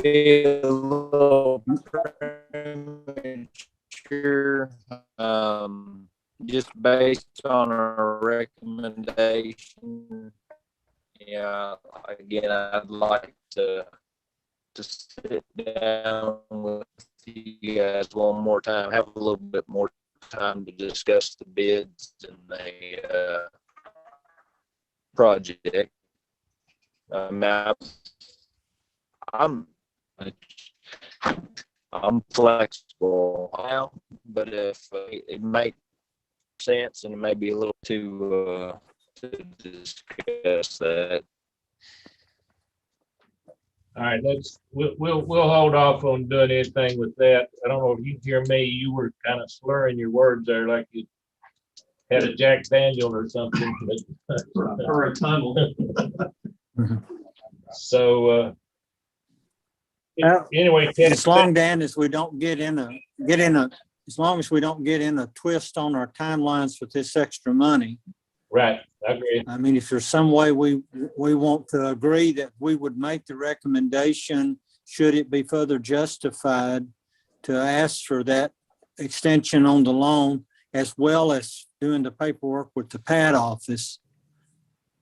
be a little premature, just based on our recommendation. Yeah, again, I'd like to sit down with you guys one more time, have a little bit more time to discuss the bids and the project. I'm flexible now, but if it makes sense and it may be a little too to discuss that. All right, we'll hold off on doing anything with that. I don't know if you can hear me. You were kind of slurring your words there like you had a Jack Daniel or something. Or a tunnel. So Well, anyway, Ted, as long, Dan, as we don't get in a, as long as we don't get in a twist on our timelines with this extra money. right, I agree. I mean, if there's some way we want to agree that we would make the recommendation, should it be further justified, to ask for that extension on the loan, as well as doing the paperwork with the pad office.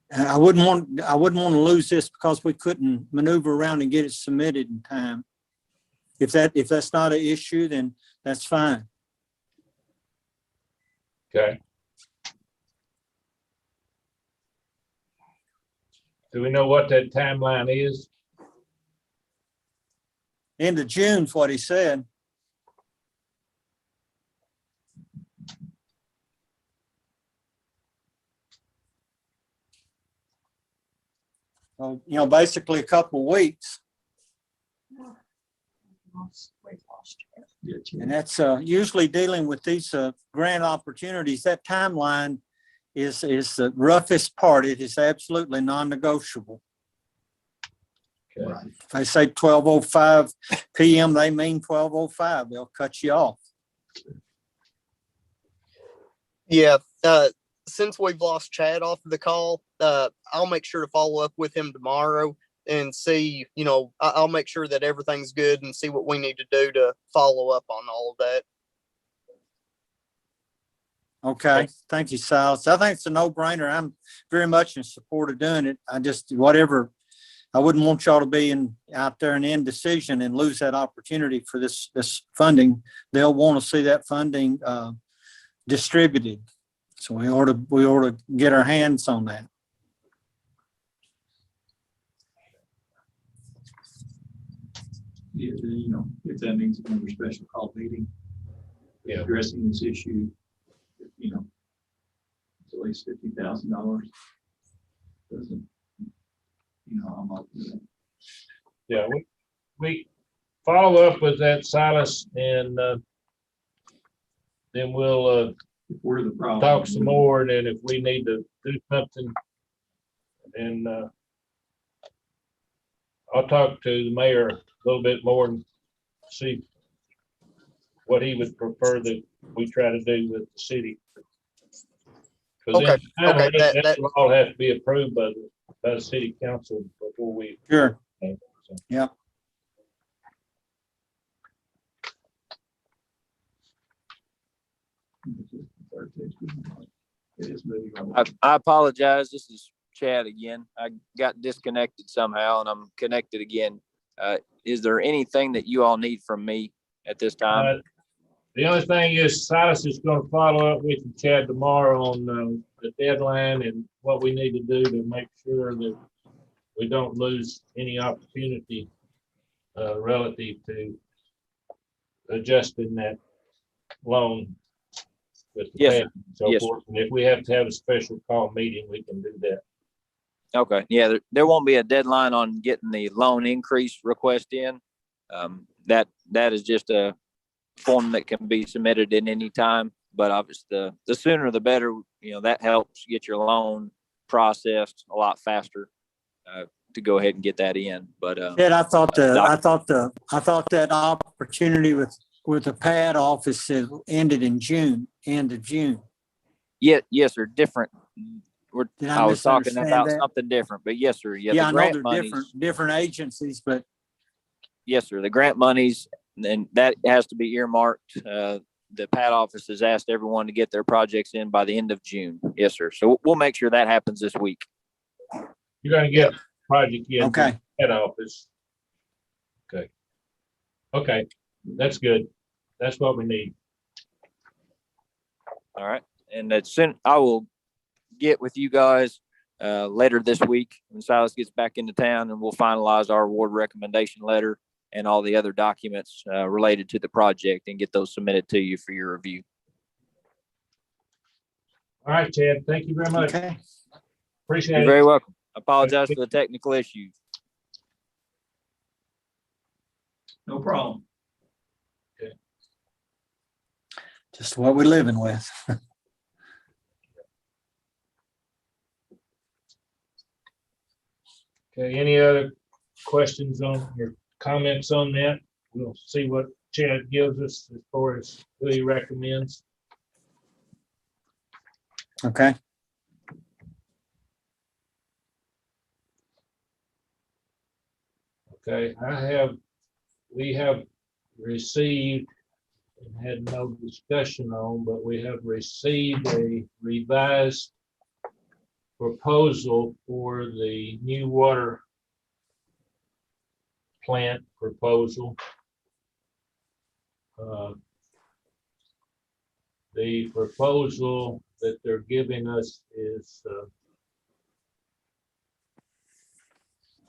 And I wouldn't want to lose this because we couldn't maneuver around and get it submitted in time. If that's not an issue, then that's fine. Okay. Do we know what that timeline is? End of June's what he said. So, basically a couple of weeks. And that's usually dealing with these grant opportunities. That timeline is the roughest part. It is absolutely non-negotiable. Okay. If they say 12:05 p.m., they mean 12:05. They'll cut you off. Yeah, since we've lost Chad off of the call, I'll make sure to follow up with him tomorrow and see, I'll make sure that everything's good and see what we need to do to follow up on all of that. Okay. Thank you, Silas. I think it's a no-brainer. I'm very much in support of doing it. I wouldn't want y'all to be out there in indecision and lose that opportunity for this funding. They'll want to see that funding distributed. So we ought to get our hands on that. If that means another special call meeting, Yeah. addressing this issue, it's at least $50,000. Doesn't, I'm up with that. Yeah, we follow up with that, Silas, and then we'll If we're the problem. talk some more, and then if we need to do something, and I'll talk to the mayor a little bit more and see what he would prefer that we try to do with the city. 'Cause then Okay, finally, okay, that- that all has to be approved by the city council before we. Sure. So, Yeah. It is moving on. I apologize. This is Chad again. I got disconnected somehow and I'm connected again. Is there anything that you all need from me at this time? The only thing is Silas is gonna follow up with you, Chad, tomorrow on the deadline and what we need to do to make sure that we don't lose any opportunity relative to adjusting that loan with the Yes, pay and so Yes, forth. And if we have to have a special call meeting, we can do that. Okay, yeah, there won't be a deadline on getting the loan increase request in. That is just a form that can be submitted at any time, but obviously the sooner the better, that helps get your loan processed a lot faster, to go ahead and get that in, but, Ted, I thought that opportunity with the pad office ended in June, end of June. yes, sir, different. Did I was talking misunderstand about that? something different, but yes, sir. Yeah, Yeah, the I know grant they're monies. different agencies, but Yes, sir. The grant monies, and that has to be earmarked. The PAD office has asked everyone to get their projects in by the end of June. Yes, sir. So we'll make sure that happens this week. You're gonna get project in. okay. Head office. Okay, that's good. That's what we need. All right. And I will get with you guys later this week when Silas gets back into town, and we'll finalize our award recommendation letter and all the other documents related to the project and get those submitted to you for your review. All right, Chad, thank you very much. Okay. Appreciate You're it. very welcome. I apologize for the technical issues. No problem. Just what we're living with. Okay, any other questions on or comments on that? We'll see what Chad gives us as far as who he recommends. Okay. Okay, we have received and had no discussion on, but we have received a revised proposal for the new water plant proposal. The proposal that they're giving us is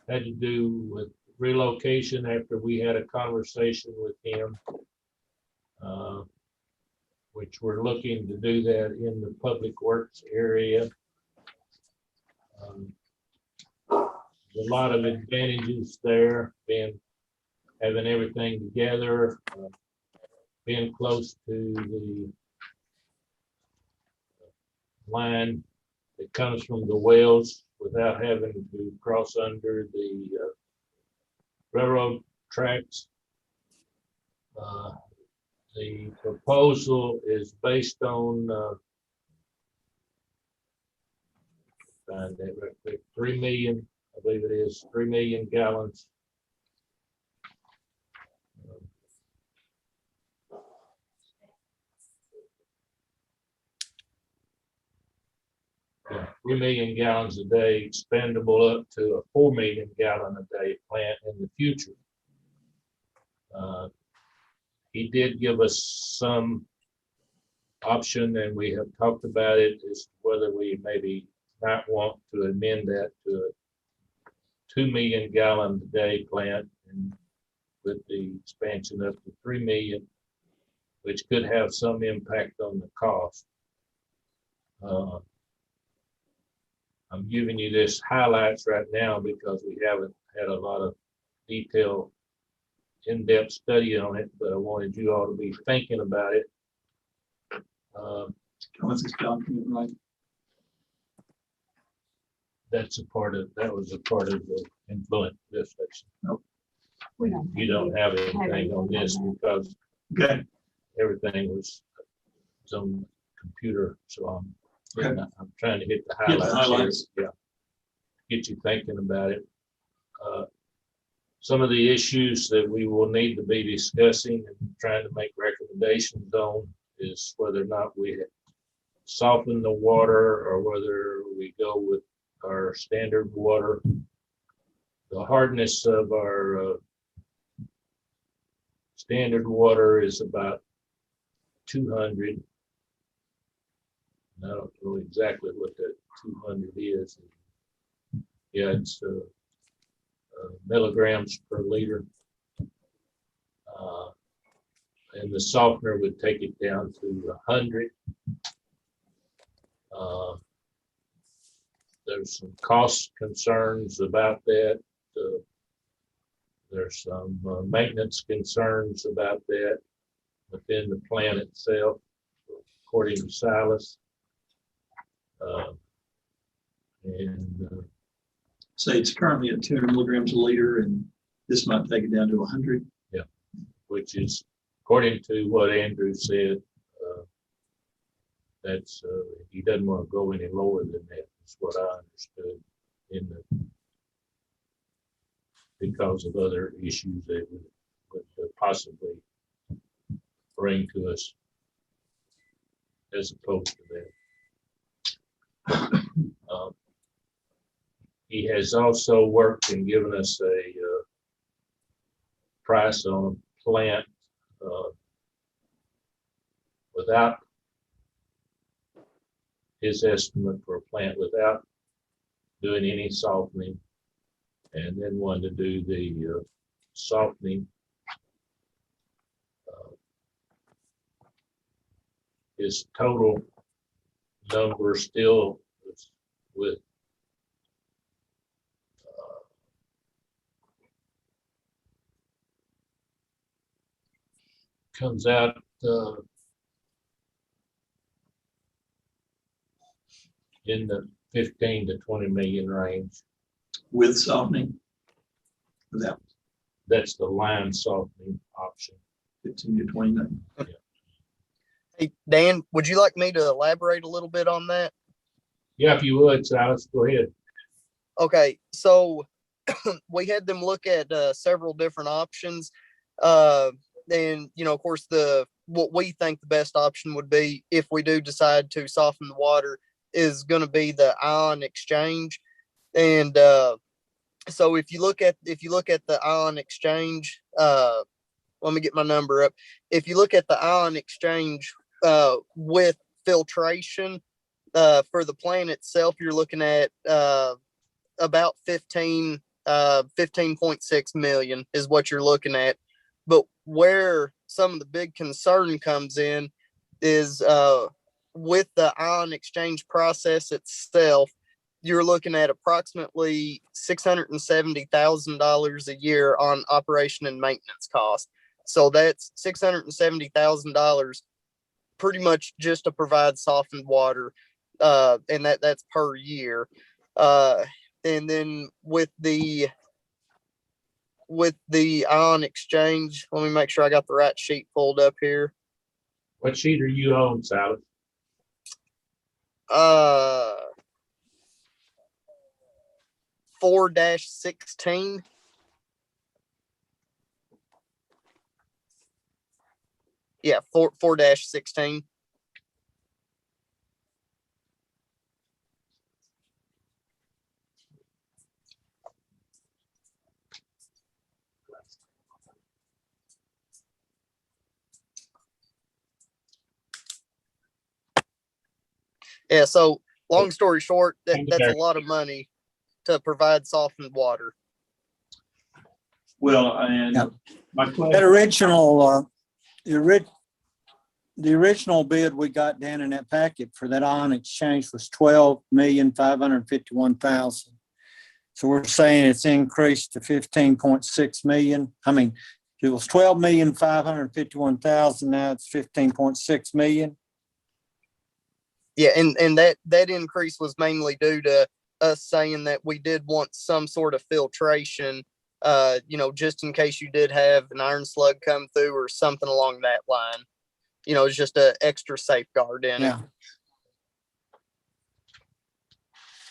had to do with relocation after we had a conversation with him, which we're looking to do that in the public works area. A lot of advantages there, having everything together, being close to the line that comes from the wells without having to cross under the railroad tracks. The proposal is based on find that right quick, 3 million, I believe it is 3 million gallons. Yeah, 3 million gallons a day, expandable up to a 4 million gallon a day plant in the future. He did give us some option, and we have talked about it, as to whether we maybe might want to amend that to a 2 million gallon a day plant, and with the expansion up to 3 million, which could have some impact on the cost. I'm giving you this highlights right now because we haven't had a lot of detailed, in-depth study on it, but I wanted you all to be thinking about it. What's this document, right? That was a part of the influence discussion. We don't. You don't have anything on this because Okay, everything was on the computer, so Okay. I'm trying to hit the Hit the highlights. highlights. Here. Yeah. Get you thinking about it. Some of the issues that we will need to be discussing and trying to make recommendations on is whether or not we soften the water or whether we go with our standard water. The hardness of our standard water is about 200. I don't know exactly what that 200 is. Yeah, it's milligrams per liter. And the softener would take it down to 100. There's some cost concerns about that. There's some maintenance concerns about that within the plant itself, according to Silas. Say it's currently at 200 milligrams a liter, and this might take it down to 100. Which is, according to what Andrew said, that's, he doesn't want to go any lower than that, is what I understood because of other issues that would possibly bring to us as opposed to that. He has also worked and given us a price on a plant without his estimate for a plant without doing any softening, and then wanted to do the softening. His total number still with comes out in the 15 to 20 million range. With softening. Without That's the line softening option. 15 to 20 million. Hey, Dan, would you like me to elaborate a little bit on that? Yeah, if you would, Silas, go ahead. Okay, so we had them look at several different options. And, you know, of course, what we think the best option would be if we do decide to soften the water is going to be the ion exchange. And so if you look at the ion exchange, let me get my number up. If you look at the ion exchange with filtration for the plant itself, you're looking at about 15.6 million is what you're looking at. But where some of the big concern comes in is with the ion exchange process itself, you're looking at approximately $670,000 a year on operation and maintenance costs. So that's $670,000 pretty much just to provide softened water, and that's per year. And then with the ion exchange, let me make sure I got the right sheet pulled up here. What sheet are you on, Silas? 4-16. Yeah, 4-16. Yeah, so long story short, that's a lot of money to provide softened water. Well, and Yep. my That question, original, the original bid we got down in that packet for that ion exchange was 12,551,000. So we're saying it's increased to 15.6 million. I mean, it was 12,551,000. Now it's 15.6 million. Yeah, and that increase was mainly due to us saying that we did want some sort of filtration, you know, just in case you did have an iron slug come through or something along that line. You know, it's just an extra safeguard in it. Yeah.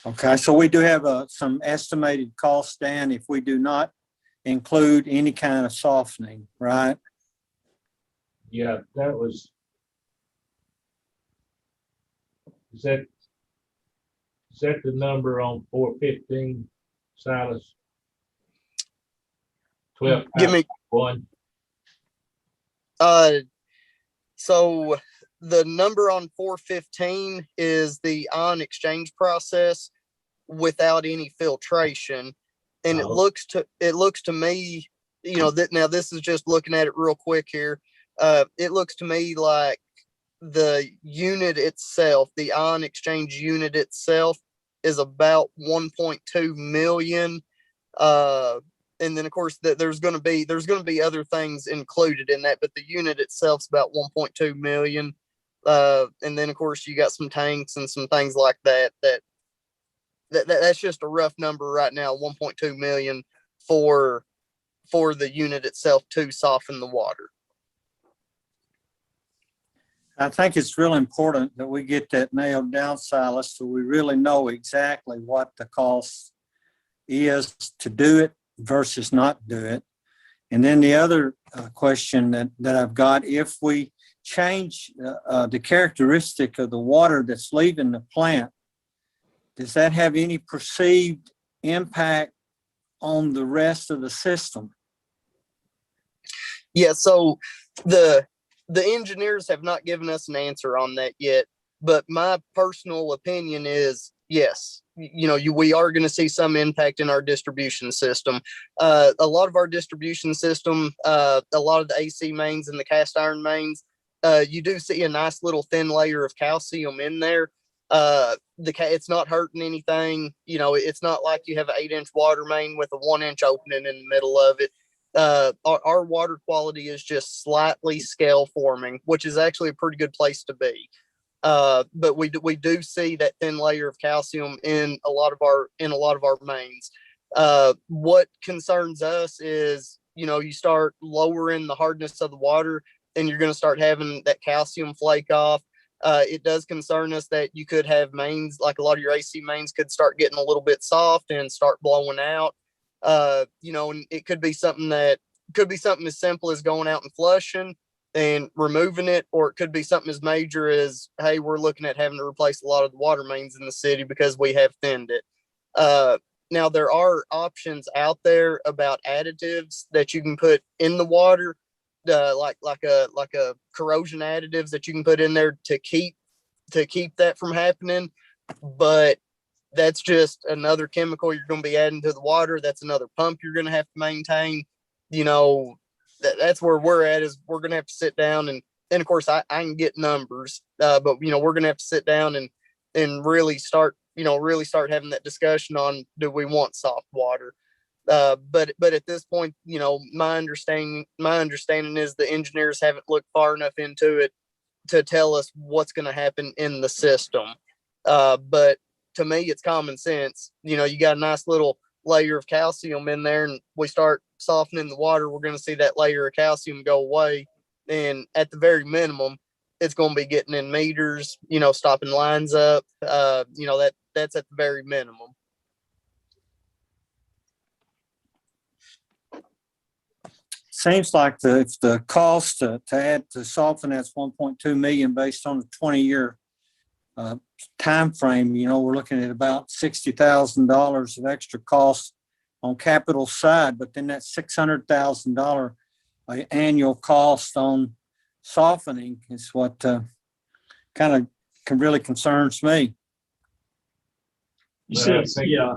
Okay, so we do have some estimated costs, Dan, if we do not include any kind of softening, right? Yeah, that was. Is that the number on 415, Silas? 12, Give me, 1. uh, so the number on 415 is the ion exchange process without any filtration. And it Oh. looks to me, you know, that now this is just looking at it real quick here. It looks to me like the unit itself, the ion exchange unit itself, is about 1.2 million. And then of course there's going to be other things included in that, but the unit itself's about 1.2 million. And then of course you got some tanks and some things like that. That's just a rough number right now, 1.2 million for the unit itself to soften the water. I think it's real important that we get that nailed down, Silas, so we really know exactly what the cost is to do it versus not do it. And then the other question that I've got, if we change the characteristic of the water that's leaving the plant, does that have any perceived impact on the rest of the system? Yeah, so the engineers have not given us an answer on that yet, but my personal opinion is yes. You know, we are going to see some impact in our distribution system. A lot of our distribution system, a lot of the AC mains and the cast iron mains, you do see a nice little thin layer of calcium in there. It's not hurting anything. You know, it's not like you have an 8-inch water main with a 1-inch opening in the middle of it. Our water quality is just slightly scale forming, which is actually a pretty good place to be. But we do see that thin layer of calcium in a lot of our mains. What concerns us is, you know, you start lowering the hardness of the water and you're going to start having that calcium flake off. It does concern us that you could have mains, like a lot of your AC mains could start getting a little bit soft and start blowing out. You know, and it could be something as simple as going out and flushing and removing it, or it could be something as major as, hey, we're looking at having to replace a lot of the water mains in the city because we have thinned it. Now there are options out there about additives that you can put in the water, like a corrosion additives that you can put in there to keep that from happening. But that's just another chemical you're going to be adding to the water. That's another pump you're going to have to maintain. You know, that's where we're at, is we're going to have to sit down and of course I can get numbers, but you know, we're going to have to sit down and really start having that discussion on, do we want soft water? But at this point, you know, my understanding is the engineers haven't looked far enough into it to tell us what's going to happen in the system. But to me, it's common sense. You know, you got a nice little layer of calcium in there, and we start softening the water, we're going to see that layer of calcium go away. And at the very minimum, it's going to be getting in meters, you know, stopping lines up. You know, that's at the very minimum. Seems like if the cost to add to soften, that's 1.2 million based on the 20-year time frame. You know, we're looking at about $60,000 of extra costs on capital side, but then that $600,000 annual cost on softening is what kind of really concerns me. You But said, I think- yeah,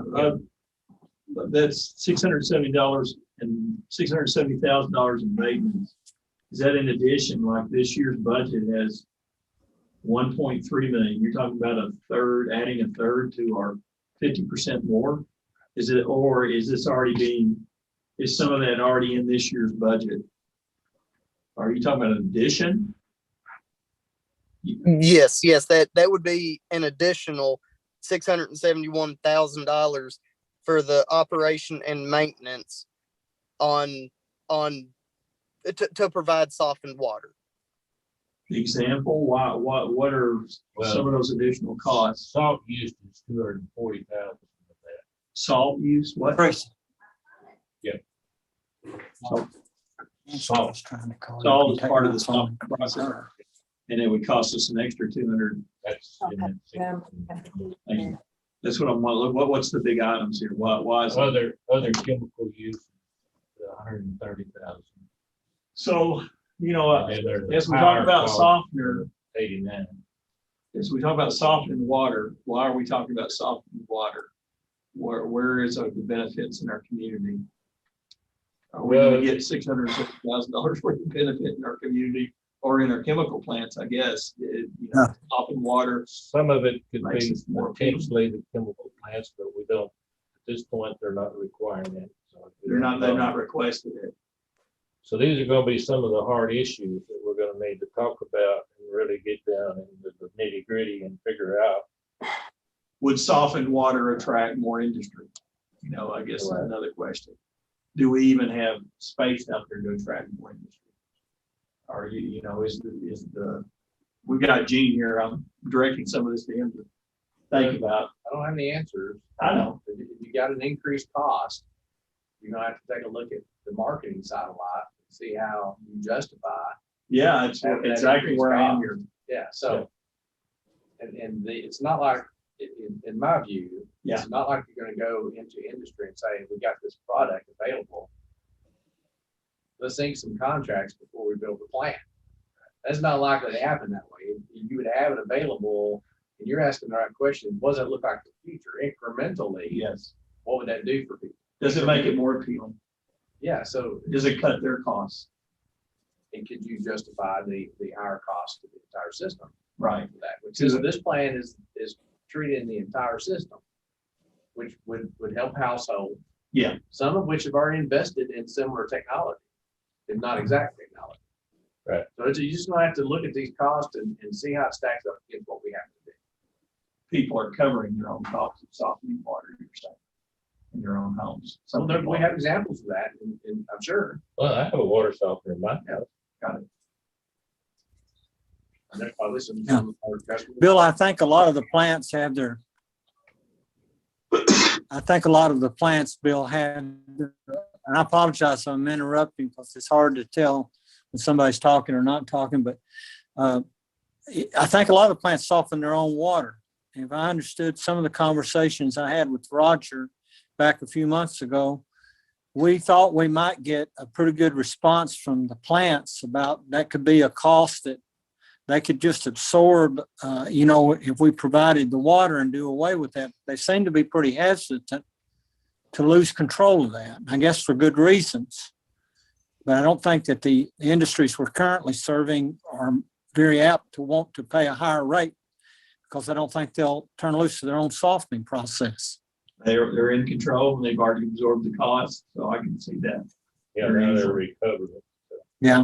that's $670 and $670,000 in maintenance. Is that in addition, like this year's budget has 1.3 million? You're talking about adding a third to our 50% more? Is it, or is this is some of that already in this year's budget? Are you talking about an addition? Yes, that would be an additional $671,000 for the operation and maintenance to provide softened water. Example, what are some of those additional costs? Salt use is 240,000 of that. Salt use, what? Tracy. Salt I was trying to call you. Salt You is take part of my the salt phone. process. And it would cost us an extra 200. That's in that 60. That's what I'm, what's the big items here? Why is it? Other chemical use, 130,000. So, you know, And there's as we a talk higher about cost softener, for 89. as we talk about softening water, why are we talking about softening water? Where is the benefits in our community? Are we gonna Well- get $650,000 worth of benefit in our community or in our chemical plants, I guess? No. Softening water, Some of it could Makes be us more appealing. potentially the chemical plants, but we don't, at this point, they're not requiring it. So they're not requested it. So these are gonna be some of the hard issues that we're gonna need to talk about and really get down into the nitty gritty and figure out. Would softened water attract more industry? You know, I guess that's another question. Do we even have space out there to attract more industry? Or you know, we've got Gene here, I'm directing some of this to him to think about. I don't have any answers. I know. If you got an increased cost, you're gonna have to take a look at the marketing side a lot, see how you justify. Yeah, it's That exactly increased where I am cost. here. Yeah, so. It's not like, in my view, Yeah. it's not like you're gonna go into industry and say, we got this product available. Let's ink some contracts before we build the plant. That's not likely to happen that way. You would have it available, and you're asking the right question, what does it look like in the future incrementally? Yes. What would that do for people? Does it make it more appealing? Yeah, so, Does it cut their costs? and could you justify the higher cost of the entire system? Right. For that, which is, this plan is treating the entire system, which would help households. Yeah. Some of which have already invested in similar technology, if not exact technology. Right. So you just gonna have to look at these costs and see how it stacks up against what we have to do. People are covering their own costs of softening water, you're saying, in their own homes. So Some there, people we are. have examples of that, and I'm sure. Well, I have a water softener in my house. Got it. And there's probably some Yeah. of our customers. Bill, I think a lot of the plants have their, Bill, have, and I apologize if I'm interrupting because it's hard to tell when somebody's talking or not talking, but I think a lot of the plants soften their own water. If I understood some of the conversations I had with Roger back a few months ago, we thought we might get a pretty good response from the plants about that could be a cost that they could just absorb, if we provided the water and do away with that. They seem to be pretty hesitant to lose control of that, I guess for good reasons. But I don't think that the industries we're currently serving are very apt to want to pay a higher rate because I don't think they'll turn loose to their own softening process. They're in control and they've already absorbed the cost, so I can see that. Yeah, Very now they're easily. recovering. Yeah.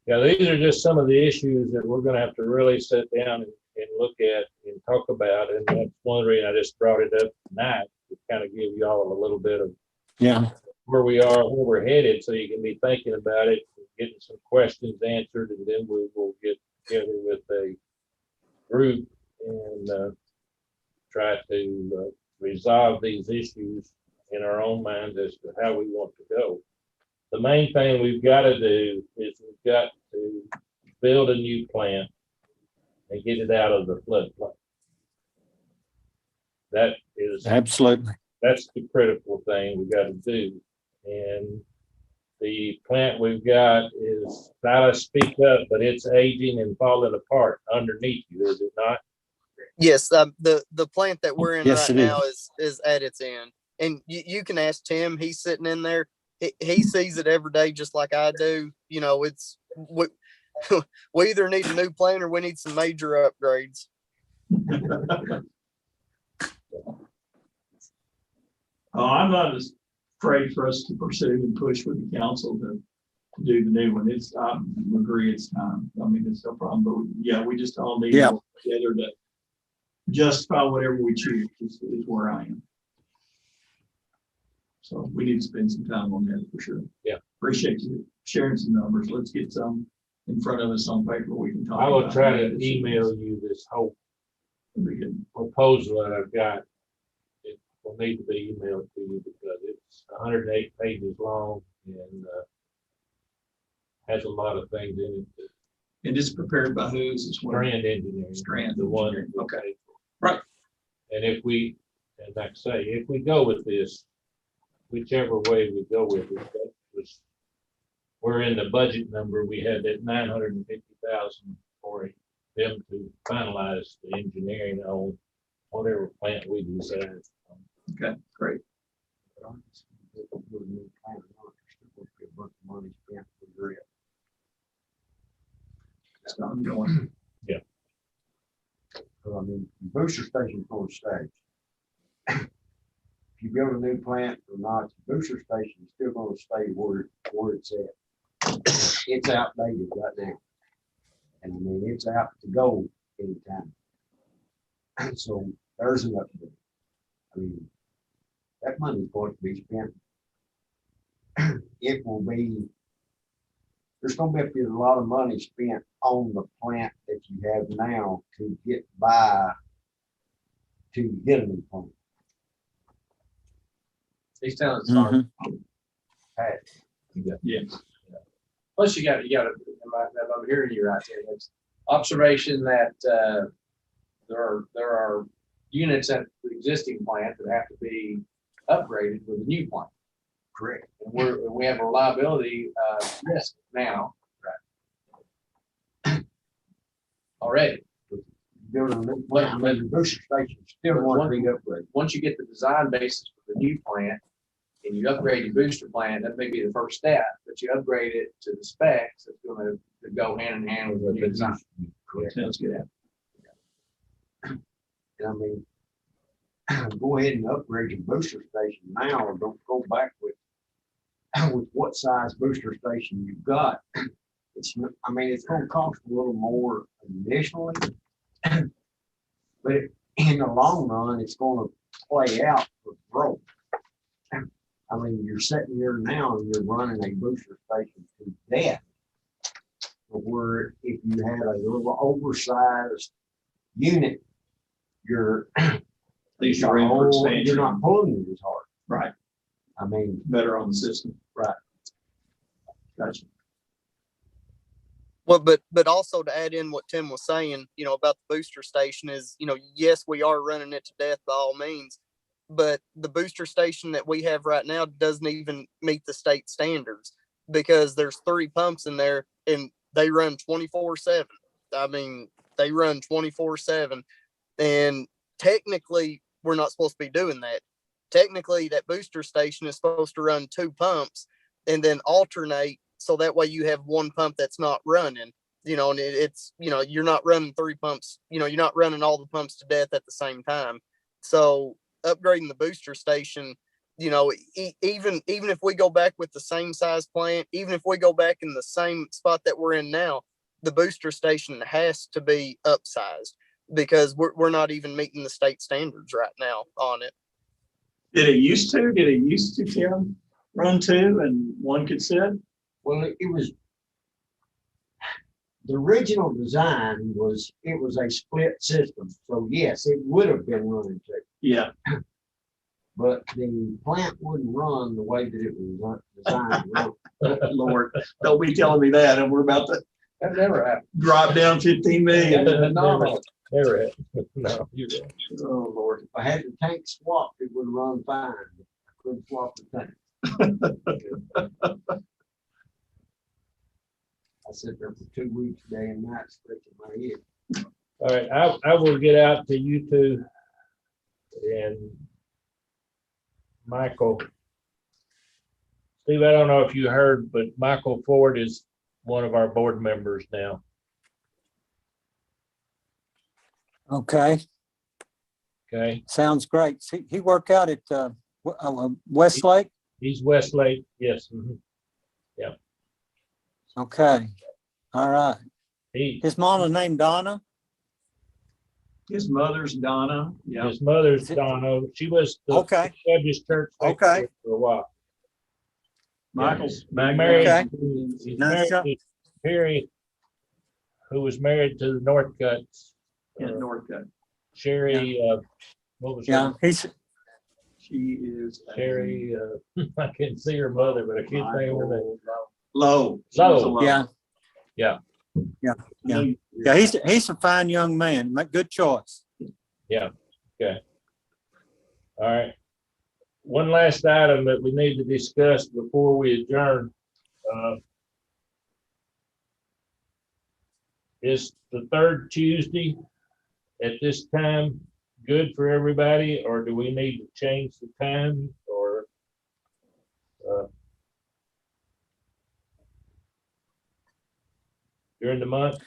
Yeah, these are just some of the issues that we're gonna have to really sit down and look at and talk about. And that's one reason I just brought it up tonight, to kind of give y'all a little bit of Yeah. where we are, where we're headed, so you can be thinking about it, getting some questions answered, and then we will get together with a group and try to resolve these issues in our own minds as to how we want to go. The main thing we've got to do is we've got to build a new plant and get it out of the floodplain. That is, Absolutely. that's the critical thing we got to do. And the plant we've got is, not to speak up, but it's aging and falling apart underneath you, is it not? Yes, the plant that we're in Yes, right it is. now is at its end. And you can ask Tim, he's sitting in there. He sees it every day just like I do. You know, we either need a new plant or we need some major upgrades. I'm not as afraid for us to pursue and push with the council to do the new one. I agree it's time. I mean, it's no problem, but yeah, we just all need to Yeah. work together to justify whatever we choose is where I am. So we need to spend some time on that for sure. Yeah. Appreciate you sharing some numbers. Let's get some in front of us on paper, we can talk. I will about try that to as soon email as- you this whole That'd be good. proposal that I've got. It will need to be emailed to you because it's 108 pages long and has a lot of things in it. And it's prepared by who's as well? Strand Engineering. Strand The one. Engineering, that we okay. paid for. Right. And if we, and like I say, if we go with this, whichever way we go with it, that was, we're in the budget number, we had that 950,000 for them to finalize the engineering on whatever plant we decide. Okay, great. It's not going. So I mean, booster station for stage. If you build a new plant or not, the booster station is still gonna stay where it's at. It's outdated right now. And I mean, it's out to go anytime. So there's an update. I mean, that money's going to be spent. It will be, there's gonna be a lot of money spent on the plant that you have now to get by to get a new plant. He's telling us, sorry. Mhm. Pat, Yeah. Plus you got, if I'm hearing you right there, it's observation that, there are units at the existing plant that have to be upgraded with a new plant. correct. And we have a reliability, risk now. Right. Already. Building a new plant, I mean, the booster station still going to be upgraded. Once you get the design basis for the new plant and you upgrade your booster plant, that may be the first step, but you upgrade it to the specs, it's gonna go hand in hand with the new design. Correct. Sounds good. And I mean, go ahead and upgrade your booster station now, or don't go back with what size booster station you've got. I mean, it's gonna cost a little more initially, but in the long run, it's gonna play out for growth. I mean, you're sitting here now and you're running a booster station to death. But where if you had a little oversized unit, you're Leaves you room for you're expansion. not pulling it as hard. Right. I mean, Better on the system. Right. Gotcha. Well, but also to add in what Tim was saying, you know, about the booster station is, you know, yes, we are running it to death by all means, but the booster station that we have right now doesn't even meet the state standards because there's 3 pumps in there and they run 24/7. I mean, they run 24/7, and technically we're not supposed to be doing that. Technically, that booster station is supposed to run 2 pumps and then alternate. So that way you have 1 pump that's not running, you know, and it's, you know, you're not running 3 pumps, you know, you're not running all the pumps to death at the same time. So upgrading the booster station, you know, even if we go back with the same size plant, even if we go back in the same spot that we're in now, the booster station has to be upsized because we're not even meeting the state standards right now on it. Did it used to, Tim, run 2 and 1 could sit? well, it was, the original design was, it was a split system. So yes, it would have been running 2, Yeah. but the plant wouldn't run the way that it was designed to run. Lord, don't be telling me that. And we're about to That never happened. drop down 15 million. Phenomenal. Never had. No, you're right. Oh, Lord. If I had the tank swapped, it would run fine. I couldn't swap the tank. I sit there for 2 weeks, day and night, scratching my head. All right, I will get out to you two and Michael. Steve, I don't know if you heard, but Michael Ford is one of our board members now. Okay, Okay, sounds great. See, he worked out at Westlake? he's Westlake, yes. Mhm. Okay, all right. He, His mama named Donna? His mother's Donna. Yeah. his mother's Donna. She was the Okay. Baptist church Okay. for a while. Michael's He's back married, Okay. he's Nice married job. to Perry who was married to the Northcutt, in Northcutt. Sherry, what was Yeah, her? She is. Sherry, I can't see her mother, but I can't think of her name. Low. Low. yeah, Yeah, yeah, he's a fine young man. Make good choice. all right. One last item that we need to discuss before we adjourn. Is the third Tuesday at this time good for everybody, or do we need to change the time, or? During the month?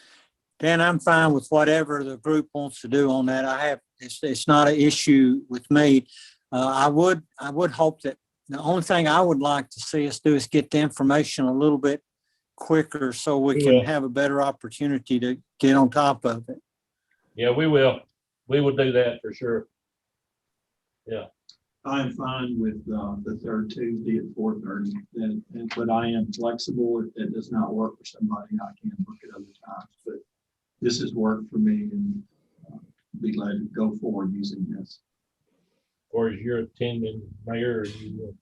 Dan, I'm fine with whatever the group wants to do on that. It's not an issue with me. I would hope that the only thing I would like to see us do is get the information a little bit quicker so we can Yeah. have a better opportunity to get on top of it. Yeah, we will. We will do that for sure. I'm fine with the third Tuesday at 4:30, but I am flexible. If that does not work for somebody, I can book it other times. But this has worked for me, and be glad to go forward using this. Or is your attending, Mayor, you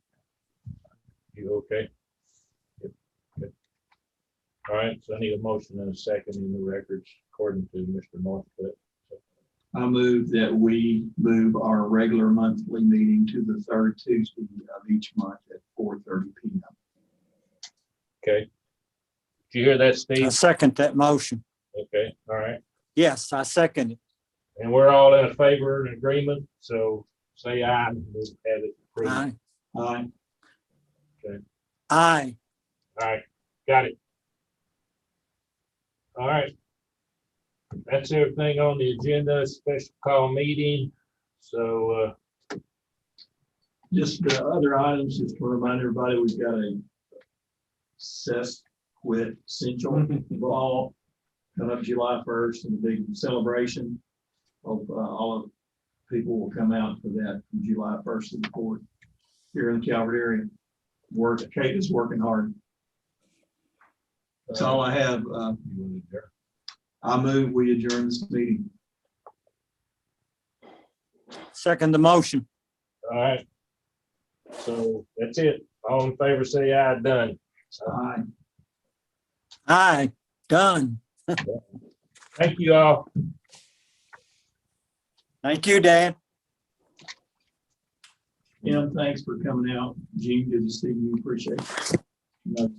okay? Yep, good. All right, so I need a motion and a second in the records according to Mr. Northcutt. I move that we move our regular monthly meeting to the third Tuesday of each month at 4:30 p.m. Okay. Did you hear that, I Steve? second that motion. Okay, all right. Yes, I second it. And we're all in favor and agreement, so say aye. We'll have it approved. Aye. Aye. Aye. All right, got it. All right. That's everything on the agenda, special call meeting. So, Just the other items, just to remind everybody, we've got a Sesquit Central Ball coming up July 1st, and a big celebration. Of all of people will come out for that from July 1st to the 4th here in the Calvert area. Kate is working hard. That's all I have. I move we adjourn this meeting. Second the motion. all right. So that's it. All in favor, say aye, done. Aye. Aye. Done. Thank you all. Thank you, Dan. Kim, thanks for coming out. Gene, good to see you. Appreciate it.